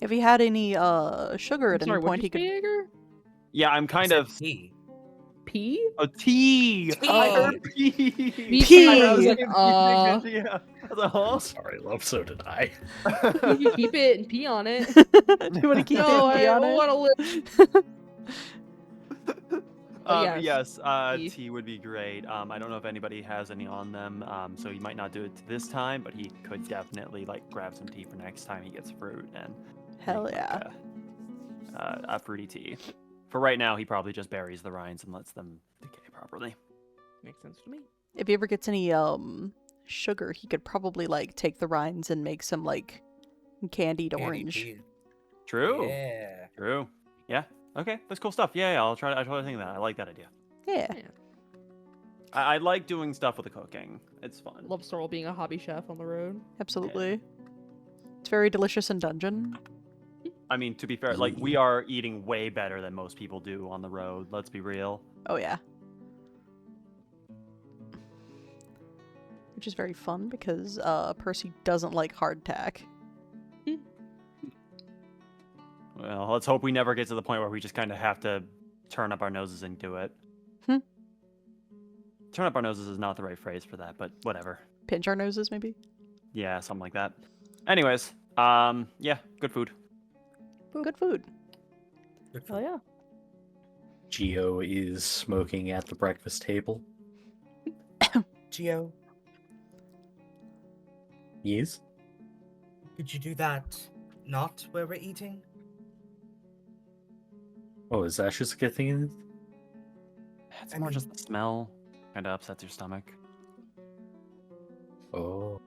If he had any sugar at I'm sorry, any point, he what'd you could. say, Edgar? Yeah, I'm kind of Tea. P? a tea. I heard pee. Me Pee. too. I was like, Yeah. I was like, huh? Sorry, love. So did I. you can keep it and pee on it. Do you want to keep No, it and pee I on it? want to live. Yes. Yes, Tea. tea would be great. I don't know if anybody has any on them, so he might not do it this time, but he could definitely like grab some tea for next time he gets fruit and Hell make, yeah. like, a fruity tea. For right now, he probably just buries the rinds and lets them decay properly. Makes sense to me. If he ever gets any sugar, he could probably like take the rinds and make some like candied orange. Tea. True. Yeah. True. Yeah. Okay, that's cool stuff. Yeah, I'll try to think of that. I like that idea. Yeah. I like doing stuff with the cooking. It's fun. Love Sorrel being a hobby chef on the road. Absolutely. It's very delicious in dungeon. I mean, to be fair, like we are eating way better than most people do on the road. Let's be real. Oh yeah. Which is very fun because Percy doesn't like hardtack. Well, let's hope we never get to the point where we just kind of have to turn up our noses and do it. Turn up our noses is not the right phrase for that, but whatever. Pinch our noses, maybe? Yeah, something like that. Anyways, yeah, good food. Good food. Good Hell yeah. Geo is smoking at the breakfast table. Geo, Yes? could you do that not where we're eating? Oh, is that just a good thing? It's I more mean- just the smell. Kind of upsets your stomach. Oh.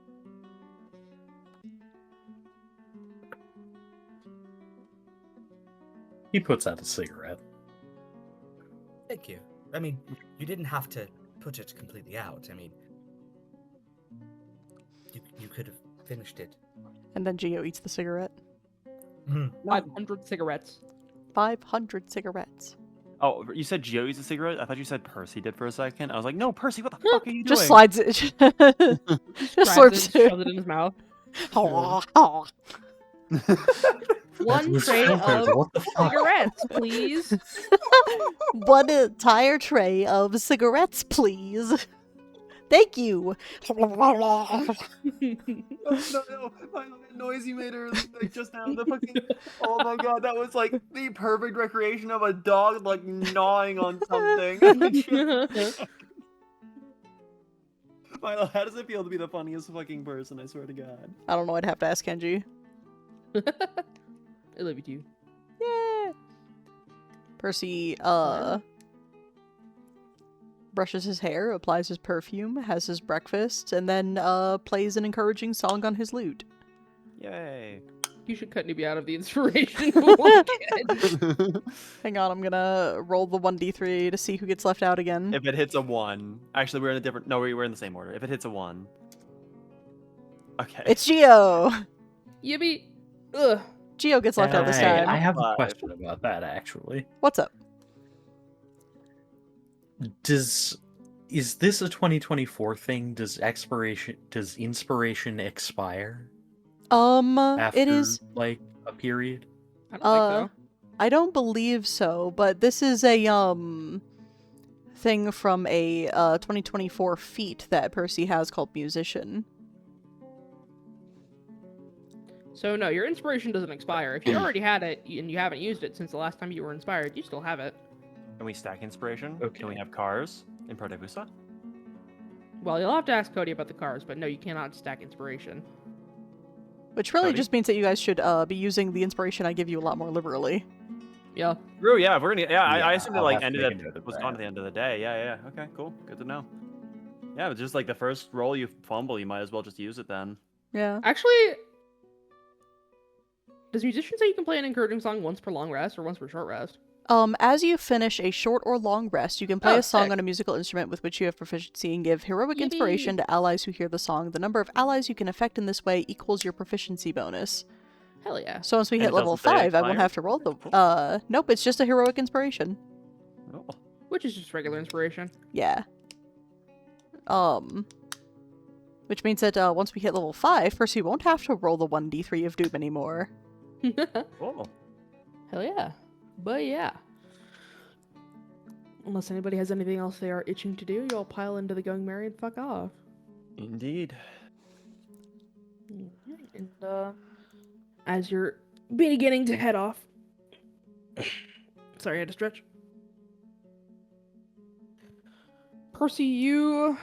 He puts out a cigarette. Thank you. I mean, you didn't have to put it completely out. I mean, you could have finished it. And then Geo eats the cigarette. 500 cigarettes. 500 cigarettes. Oh, you said Geo eats a cigarette? I thought you said Percy did for a second. I was like, no, Percy, what the fuck are you Just doing? slides it. Just slurps Grabs it, it. shoves it in his mouth. Aw, aw. One was tray filtered, of what the fuck? cigarettes, please. One entire tray of cigarettes, please. Thank you. No, my noise you made earlier, like just now, the fucking, oh my god, that was like the perfect recreation of a dog like gnawing on something. Milo, how does it feel to be the funniest fucking person? I swear to God. I don't know. I'd have to ask Kenji. I love you too. Yeah. Percy, brushes his hair, applies his perfume, has his breakfast, and then, plays an encouraging song on his lute. Yay. You should cut Newbie out of the inspiration. Again. Hang on, I'm gonna roll the 1d3 to see who gets left out again. If it hits a 1. Actually, we're in a different. No, we're in the same order. If it hits a 1. Okay. It's Geo! Yippee. Ugh. Geo gets left out this Hey, time. I have a Five. question about that, actually. What's up? Is this a 2024 thing? Does inspiration expire after It is. like a period? I don't think so. I don't believe so, but this is a thing from a 2024 feat that Percy has called Musician. So no, your inspiration doesn't expire. If you already had it and you haven't used it since the last time you were inspired, you still have it. Can we stack inspiration? Okay. Can we have cars in Protagusta? Well, you'll have to ask Cody about the cars, but no, you cannot stack inspiration. Which really Cody? just means that you guys should be using the inspiration I give you a lot more liberally. Yeah. True, yeah, if we're gonna, I Yeah, assumed it I'll like have to ended make a at note of was that. gone at the end of the day. Yeah. Okay, cool. Good to know. Yeah, but just like the first roll you fumble, you might as well just use it then. Yeah. Actually, does musician say you can play an encouraging song once per long rest or once per short rest? As you finish a short or long rest, you can play Oh, a song sick. on a musical instrument with which you have proficiency and give heroic Yippee! inspiration to allies who hear the song. The number of allies you can affect in this way equals your proficiency bonus. Hell yeah. So once we And hit it level doesn't say 5, I won't expired? have to roll the... Nope, it's just a heroic inspiration. Oh. Which is just regular inspiration. Yeah. Which means that once we hit level 5, Percy won't have to roll the 1d3 of doom anymore. Oh. Hell yeah. But yeah. Unless anybody has anything else they are itching to do, you all pile into the Going Merry and fuck off. Indeed. And as you're beginning to head off, sorry, I had to stretch. Percy, you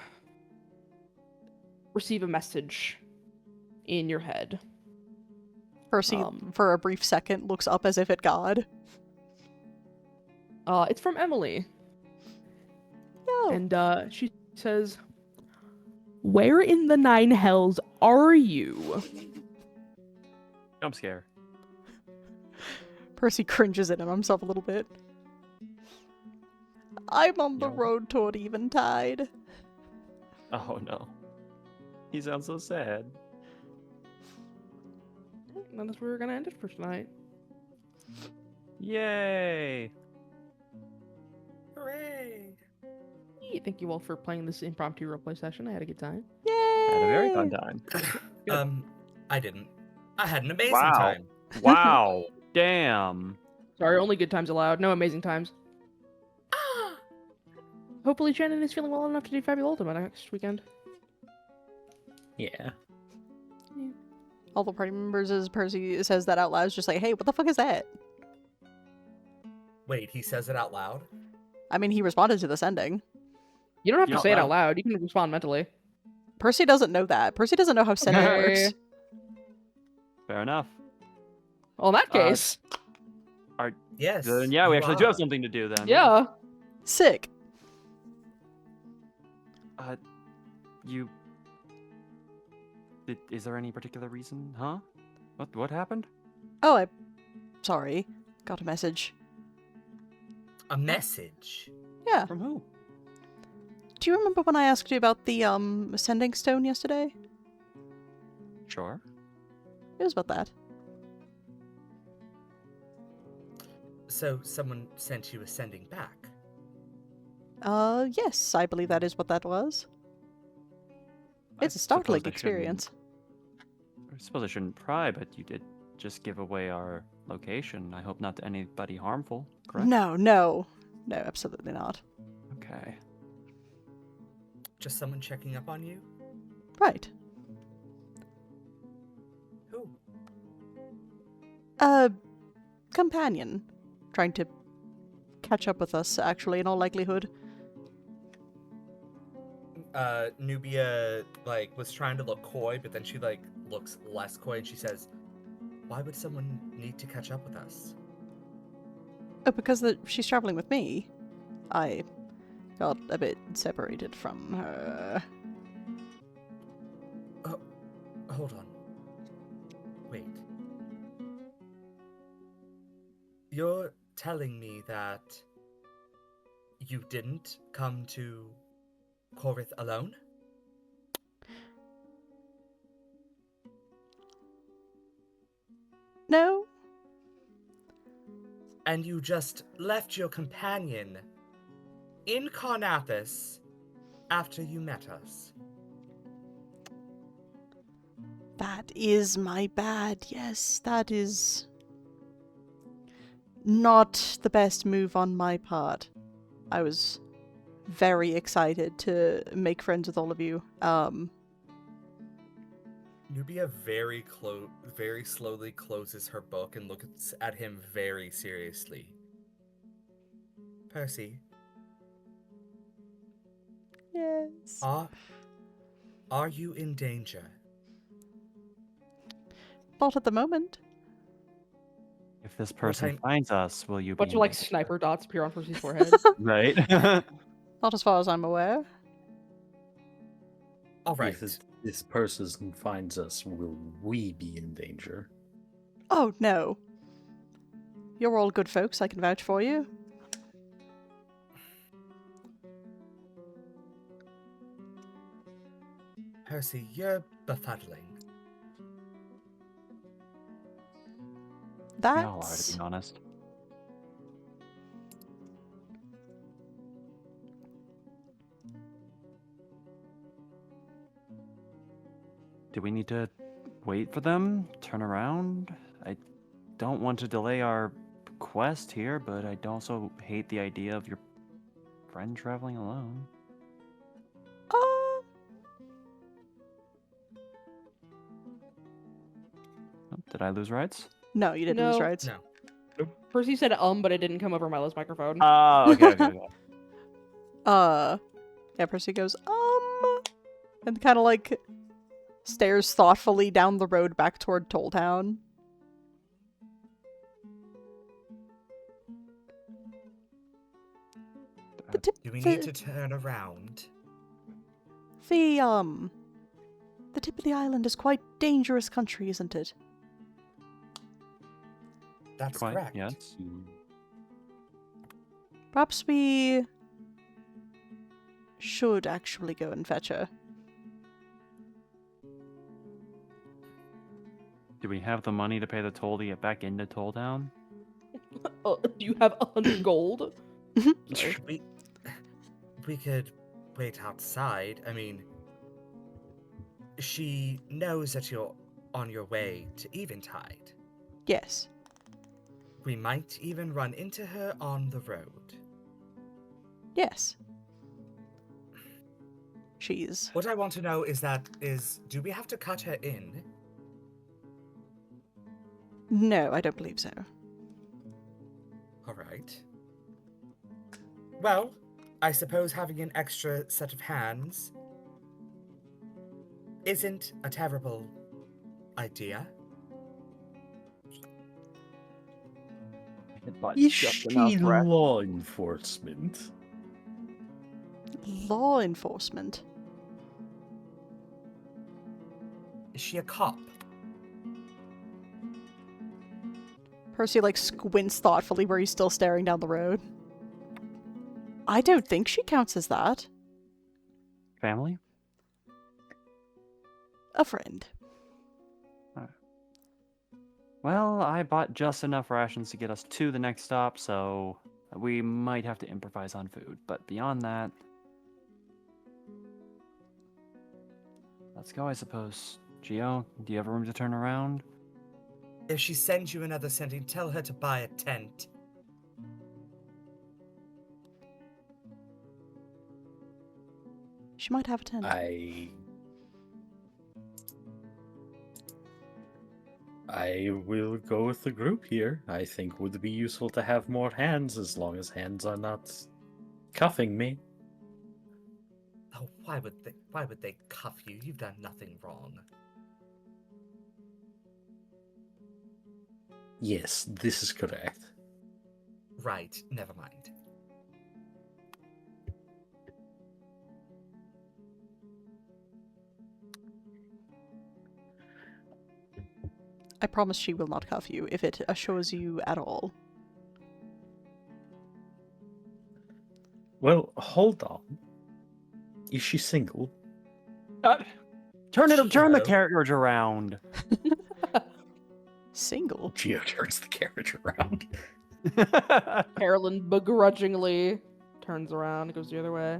receive a message in your head. Percy, for a brief second, looks up as if at God. It's from Emily. No. And she says, "Where in the 9 hells are you?" Jump scare. Percy cringes in himself a little bit. I'm on the No. road toward Eventide. Oh no. He sounds so sad. That's where we're gonna end it for tonight. Yay! Hooray! Hey, thank you all for playing this impromptu roleplay session. I had a good time. Yay! I had a very fun time. I didn't. I had an amazing Wow. time. Wow. Damn. Sorry, only good times allowed. No amazing times. Hopefully Shannon is feeling well enough to do Fabulous Ultima next weekend. Yeah. All the party members, as Percy says that out loud, is just like, hey, what the fuck is that? Wait, he says it out loud? I mean, he responded to the sending. You don't have You to don't say it know. out loud. You can respond mentally. Percy doesn't know that. Percy doesn't know how sending Okay. works. Fair enough. Well, in that case, Yes. Then yeah, we you actually do have are. something to do then. yeah. Sick. You. Is there any particular reason? Huh? What happened? Oh, sorry. Got a message. A message. Yeah. From who? Do you remember when I asked you about the, sending stone yesterday? Sure. It was about that. So someone sent you a sending back. Yes, I believe that is what that was. It's a startling experience. I suppose I shouldn't pry, but you did just give away our location. I hope not to anybody harmful, correct? No, absolutely not. Okay. Just someone checking up on you? Right. Who? Companion. Trying to catch up with us, actually, in all likelihood. Nubia, was trying to look coy, but then she, looks less coy and she says, "Why would someone need to catch up with us?" Oh, because she's traveling with me. I got a bit separated from her. Hold on. Wait. You're telling me that you didn't come to Korith alone? No? And you just left your companion in Carnathus after you met us? That is my bad. Yes, that is not the best move on my part. I was very excited to make friends with all of you. Nubia very slowly closes her book and looks at him very seriously. Percy, Yes. are you in danger? Not at the moment. If this person time- finds us, will you Bunch be of like in danger? sniper dots appear on Percy's forehead. Right? Not as far as I'm aware. All right. If this person finds us, will we be in danger? Oh, no. You're all good folks, I can vouch for you. Percy, you're befuddling. We all are, to That's... be honest. Do we need to wait for them? Turn around? I don't want to delay our quest here, but I also hate the idea of your friend traveling alone. Uh, Oh, did I lose rights? no, you didn't lose No. rights. No. Percy said but it didn't come over Milo's microphone. Oh, okay. Yeah, Percy goes, and kind of like stares thoughtfully down the road back toward Toll Town. The tip, Do we the, need to turn around? the tip of the island is quite dangerous country, isn't it? That's Quite, correct. yes. Perhaps we should actually go and fetch her. Do we have the money to pay the toll to get back into Toll Town? Do you have 100 gold? Sorry. We could wait outside. I mean, she knows that you're on your way to Eventide. Yes. We might even run into her on the road. Yes. She's... What I want to know is do we have to cut her in? No, I don't believe so. All right. Well, I suppose having an extra set of hands isn't a terrible idea. Is she law enforcement? Law enforcement. Is she a cop? Percy, like, squints thoughtfully where he's still staring down the road. I don't think she counts as that. Family? A friend. Well, I bought just enough rations to get us to the next stop, so we might have to improvise on food. But beyond that, let's go, I suppose. Gio, do you have room to turn around? If she sends you another sending, tell her to buy a tent. She might have a tent. I will go with the group here. I think would be useful to have more hands, as long as hands are not cuffing me. Oh, why would they cuff you? You've done nothing wrong. Yes, this is correct. Right, never mind. I promise she will not cuff you if it assures you at all. Well, hold on. Is she single? Turn the Gio. carriage around. Single? Gio turns the carriage around. Carolyn begrudgingly turns around and goes the other way.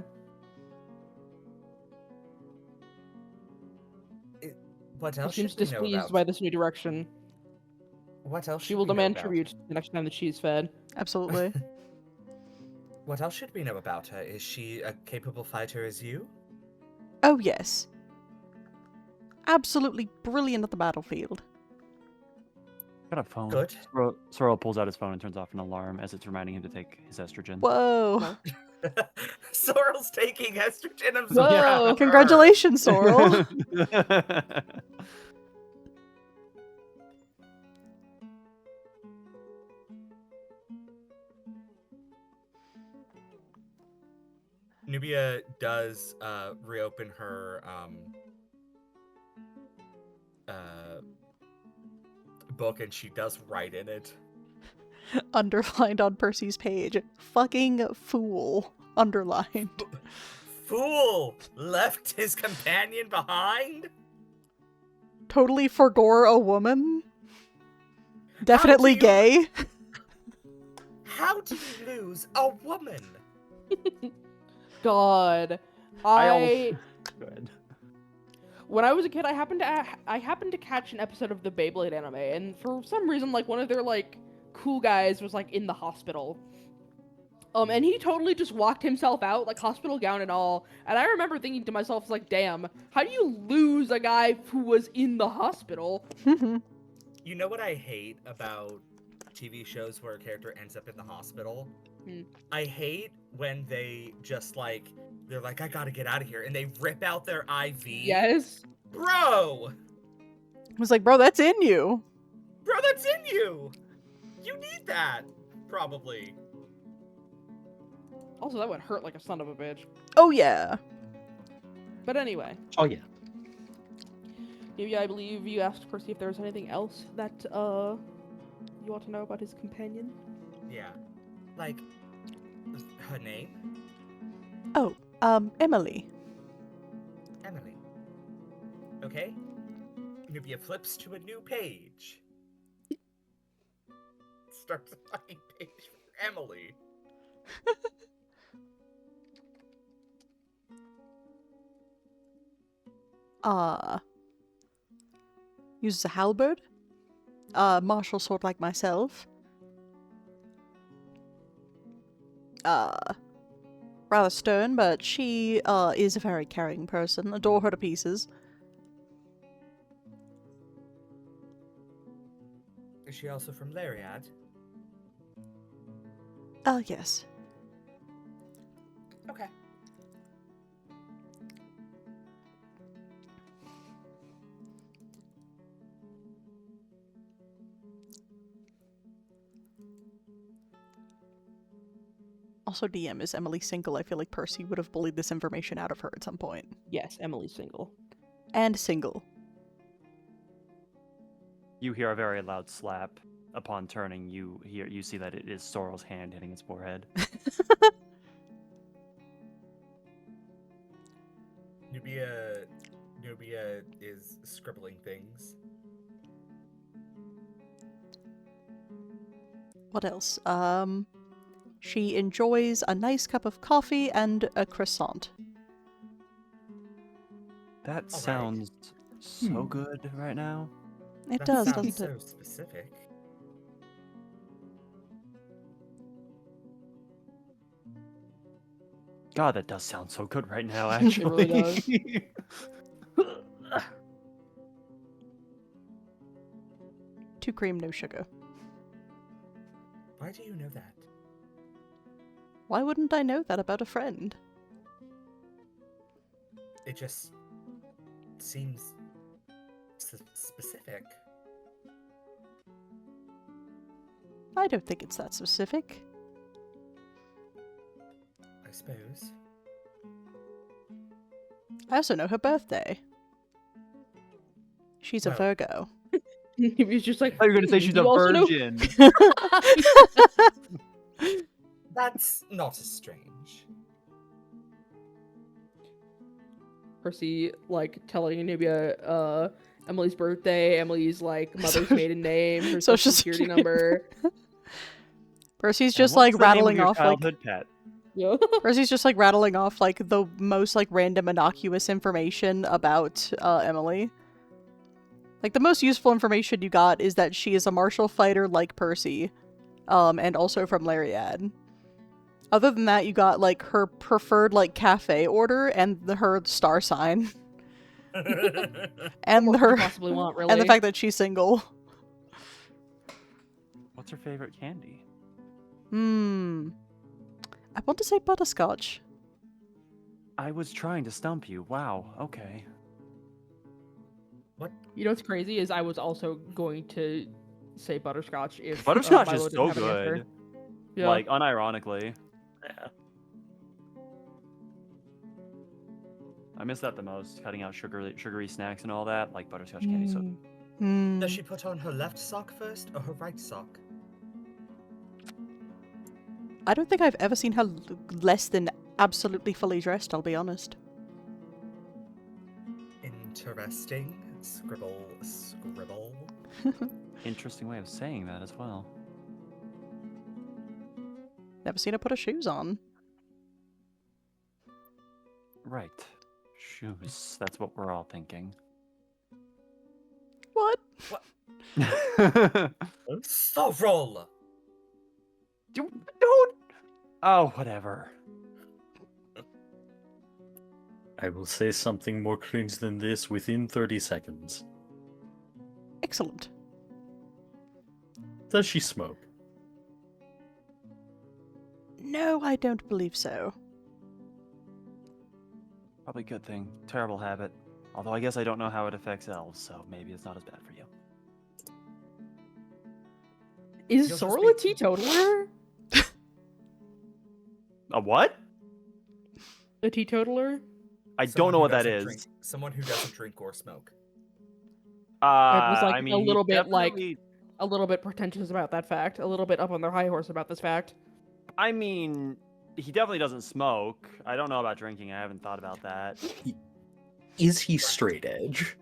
What She else seems should we know displeased about? by this new direction. What else? She should will we know demand about tribute the next time that she's fed. Absolutely. What else should we know about her? Is she a capable fighter as you? Oh, yes. Absolutely brilliant at the battlefield. Got a phone. Good. Sorrel pulls out his phone and turns off an alarm as it's reminding him to take his estrogen. Whoa. Sorrel's taking estrogen himself. Whoa. Congratulations, Sorrel. Nubia does reopen her book, and she does write in it. Underlined on Percy's page. Fucking fool. Underlined. Fool left his companion behind. Totally forgore a woman. Definitely do you- gay. How do you lose a woman? God, I Good. when I was a kid, I happened to catch an episode of the Beyblade anime, and for some reason, like one of their like cool guys was like in the hospital. And he totally just walked himself out, like hospital gown and all. And I remember thinking to myself, like, damn, how do you lose a guy who was in the hospital? You know what I hate about TV shows where a character ends up in the hospital? I hate when they just like, they're like, I gotta get out of here, and they rip out their IV. Yes. Bro! I was like, bro, that's in you. Bro, that's in you! You need that, probably. Also, that would hurt like a son of a bitch. Oh yeah. But anyway, Oh yeah. maybe I believe you asked Percy if there was anything else that you want to know about his companion. Yeah. Like, her name? Oh, Emily. Emily. Okay. Nubia flips to a new page. Starts a fucking page for Emily. Uses a halberd. Martial sword like myself. Rather stern, but she, is a very caring person. Adore her to pieces. Is she also from Lariad? Yes. Okay. Also, DM, is Emily single? I feel like Percy would have bullied this information out of her at some point. Yes, Emily's single. And single. You hear a very loud slap. Upon turning, you see that it is Sorrel's hand hitting his forehead. Nubia is scribbling things. What else? She enjoys a nice cup of coffee and a croissant. That right. sounds so good right now. It That does, sounds doesn't it? so specific. God, that does sound so good right now, It actually. really does. 2 cream, no sugar. Why do you know that? Why wouldn't I know that about a friend? It just seems specific. I don't think it's that specific. I suppose. I also know her birthday. She's a Well- Virgo. He was just like, I thought you were gonna say she's "You a also know-" virgin. That's not as strange. Percy, like, telling Nubia, Emily's birthday, Emily's, like, mother's maiden name, her Social social security security. number. Percy's And just what's like the name of rattling your off like childhood pet? Yeah. Percy's just like rattling off like the most like random innocuous information about Emily. Like the most useful information you got is that she is a martial fighter like Percy, and also from Lariad. Other than that, you got like her preferred like cafe order and her star sign, and What could her you possibly want, really? and the fact that she's single. What's her favorite candy? I want to say butterscotch. I was trying to stump you. Wow. Okay. You know what's crazy is I was also going to say butterscotch if Butterscotch Milo is didn't so have an answer. good. Yeah. Like unironically. Yeah. I miss that the most. Cutting out sugary snacks and all that, like butterscotch candy. So Does she put on her left sock first or her right sock? I don't think I've ever seen her less than absolutely fully dressed, I'll be honest. Interesting. Scribble, scribble. interesting way of saying that as well. Never seen her put her shoes on. Right. Shoes. That's what we're all thinking. What? Sorrel! Don't. Oh, whatever. I will say something more cringe than this within 30 seconds. Excellent. Does she smoke? No, I don't believe so. Probably a good thing. Terrible habit. Although I guess I don't know how it affects elves, so maybe it's not as bad for you. Is You'll just Sorrel be- a teetotaler? A what? A teetotaler? I Someone don't know who what that doesn't is. drink- Someone who doesn't drink or smoke. It was like I mean, a little he's bit like definitely- a little bit pretentious about that fact, a little bit up on their high horse about this fact. I mean, he definitely doesn't smoke. I don't know about drinking. I haven't thought about that. Is he straight edge?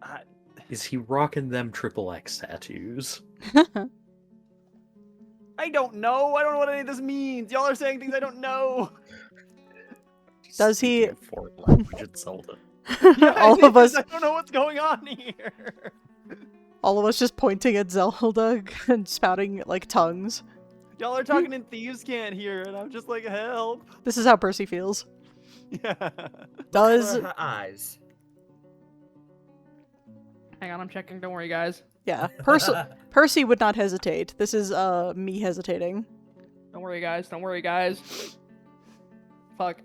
I- Is he rocking them triple X tattoos? I don't know. I don't know what any of this means. Y'all are saying things I don't know. Does he- Speaking of foreign language in Zelda. All of us, I don't know what's going on here. all of us just pointing at Zelda and spouting like tongues. Y'all are talking in thieves' cant here, and I'm just like, help. This is how Percy feels. Yeah. Does Look for her eyes. Hang on, I'm checking. Don't worry, guys. yeah, Percy would not hesitate. This is me hesitating. Don't worry, guys. Don't worry, guys. Fuck.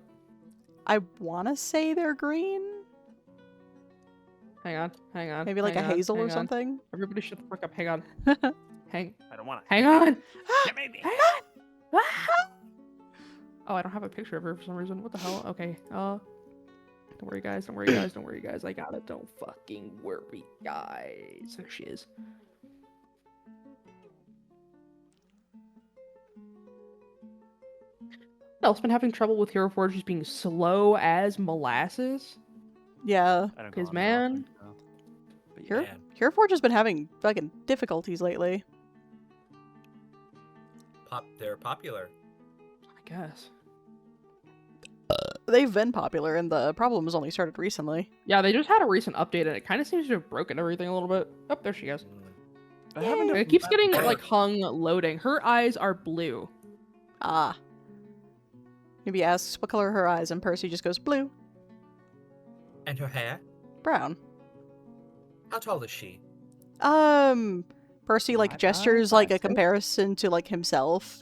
I want to say they're green, Hang on. Hang on. maybe like a hang on, hazel or hang on. something. Everybody shut the fuck up. Hang on. Hang. I don't want to. Hang on. Get me. Hang on. Oh, I don't have a picture of her for some reason. What the hell? Okay. Don't worry, guys. Don't worry, guys. Don't worry, guys. I got it. Don't fucking worry, guys. There she is. Elf's been having trouble with Hero Forges being slow as molasses. Yeah, I don't go Because, on that man- often, so. But Here? Man, Hereforge has been having fucking difficulties lately. they're popular. I guess. They've been popular, and the problem has only started recently. Yeah, they just had a recent update, and it kind of seems to have broken everything a little bit. Oh, there she goes. I haven't. It keeps getting like hung loading. Her eyes are blue. Ah. Maybe asks what color are her eyes, and Percy just goes blue, And her hair? brown. How tall is she? Percy like 5'5", gestures like a 5'6"? comparison to like himself,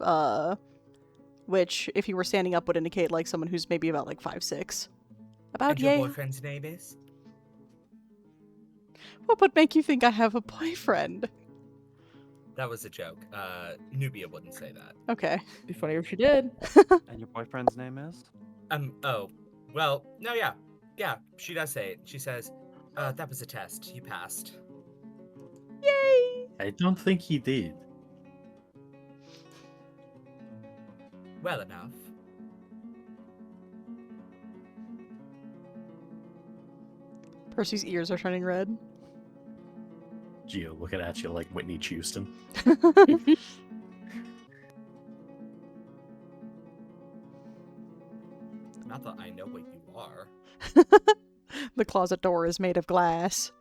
which if he were standing up would indicate like someone who's maybe about like 5'6". About And your yay. boyfriend's name is? What would make you think I have a boyfriend? That was a joke. Nubia wouldn't say that. Okay. Be funny if she did. And your boyfriend's name is? Oh. Well, no, yeah. Yeah, she does say it. She says, that was a test. You passed. Yay! I don't think he did. Well enough. Percy's ears are turning red. Gio looking at you like Whitney Houston. Not that I know what you are. The closet door is made of glass.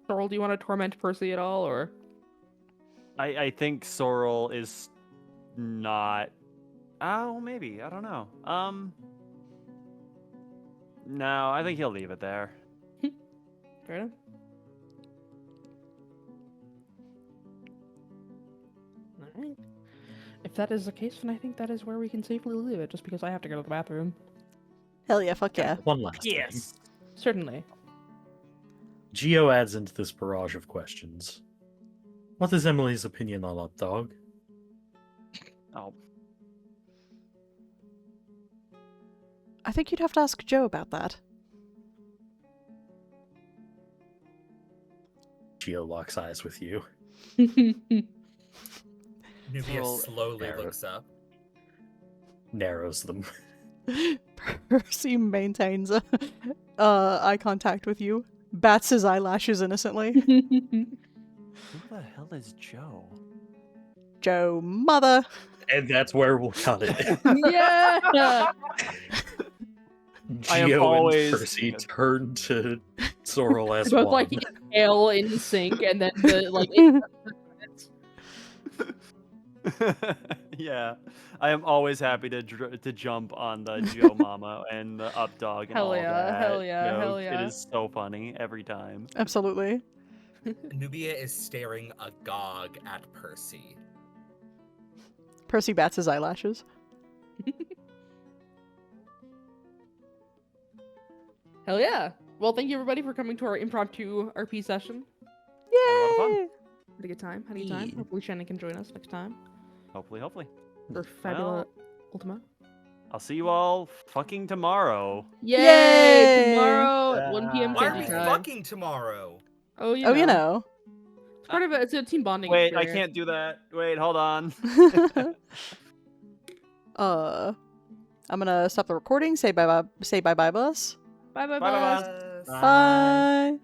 Sorrel, do you want to torment Percy at all, or? I think Sorrel is not. Oh, maybe. I don't know. No, I think he'll leave it there. Fair enough. Alright. If that is the case, then I think that is where we can safely leave it, just because I have to go to the bathroom. Hell yeah, fuck yeah. One last thing. Certainly. Geo adds into this barrage of questions. What is Emily's opinion on Updog? Oh, I think you'd have to ask Joe about that. Geo locks eyes with you. Nubia Well, slowly Arrow. looks up. Narrows them. Percy maintains eye contact with you, bats his eyelashes innocently. who the hell is Joe? Joe, mother. And that's where we'll cut it. Yeah. I am Geo always- and Percy turn to Sorrel as Both one. like inhale in sync, and then the like. Yeah, I am always happy to jump on the Joe Mama and the Updog and Hell all yeah, that. hell yeah, joke. hell yeah. It is so funny every time. Absolutely. Nubia is staring agog at Percy. Percy bats his eyelashes. Hell yeah. Well, thank you everybody for coming to our impromptu RP session. a lot of fun. Yay! Had a good time. Had a good time. Yeah. Hopefully Shannon can join us next time Hopefully. for Fabula Ultima. I'll see you all fucking tomorrow. Yay! Tomorrow at 1 p.m. Why are candy we time. fucking tomorrow? Oh, You know. It's part of it. It's a team bonding. Wait, I experience. can't do that. Wait, hold on. I'm gonna stop the recording. Say bye bye. Say bye bye, bus. Bye bye Bye, bye. bye. Bye.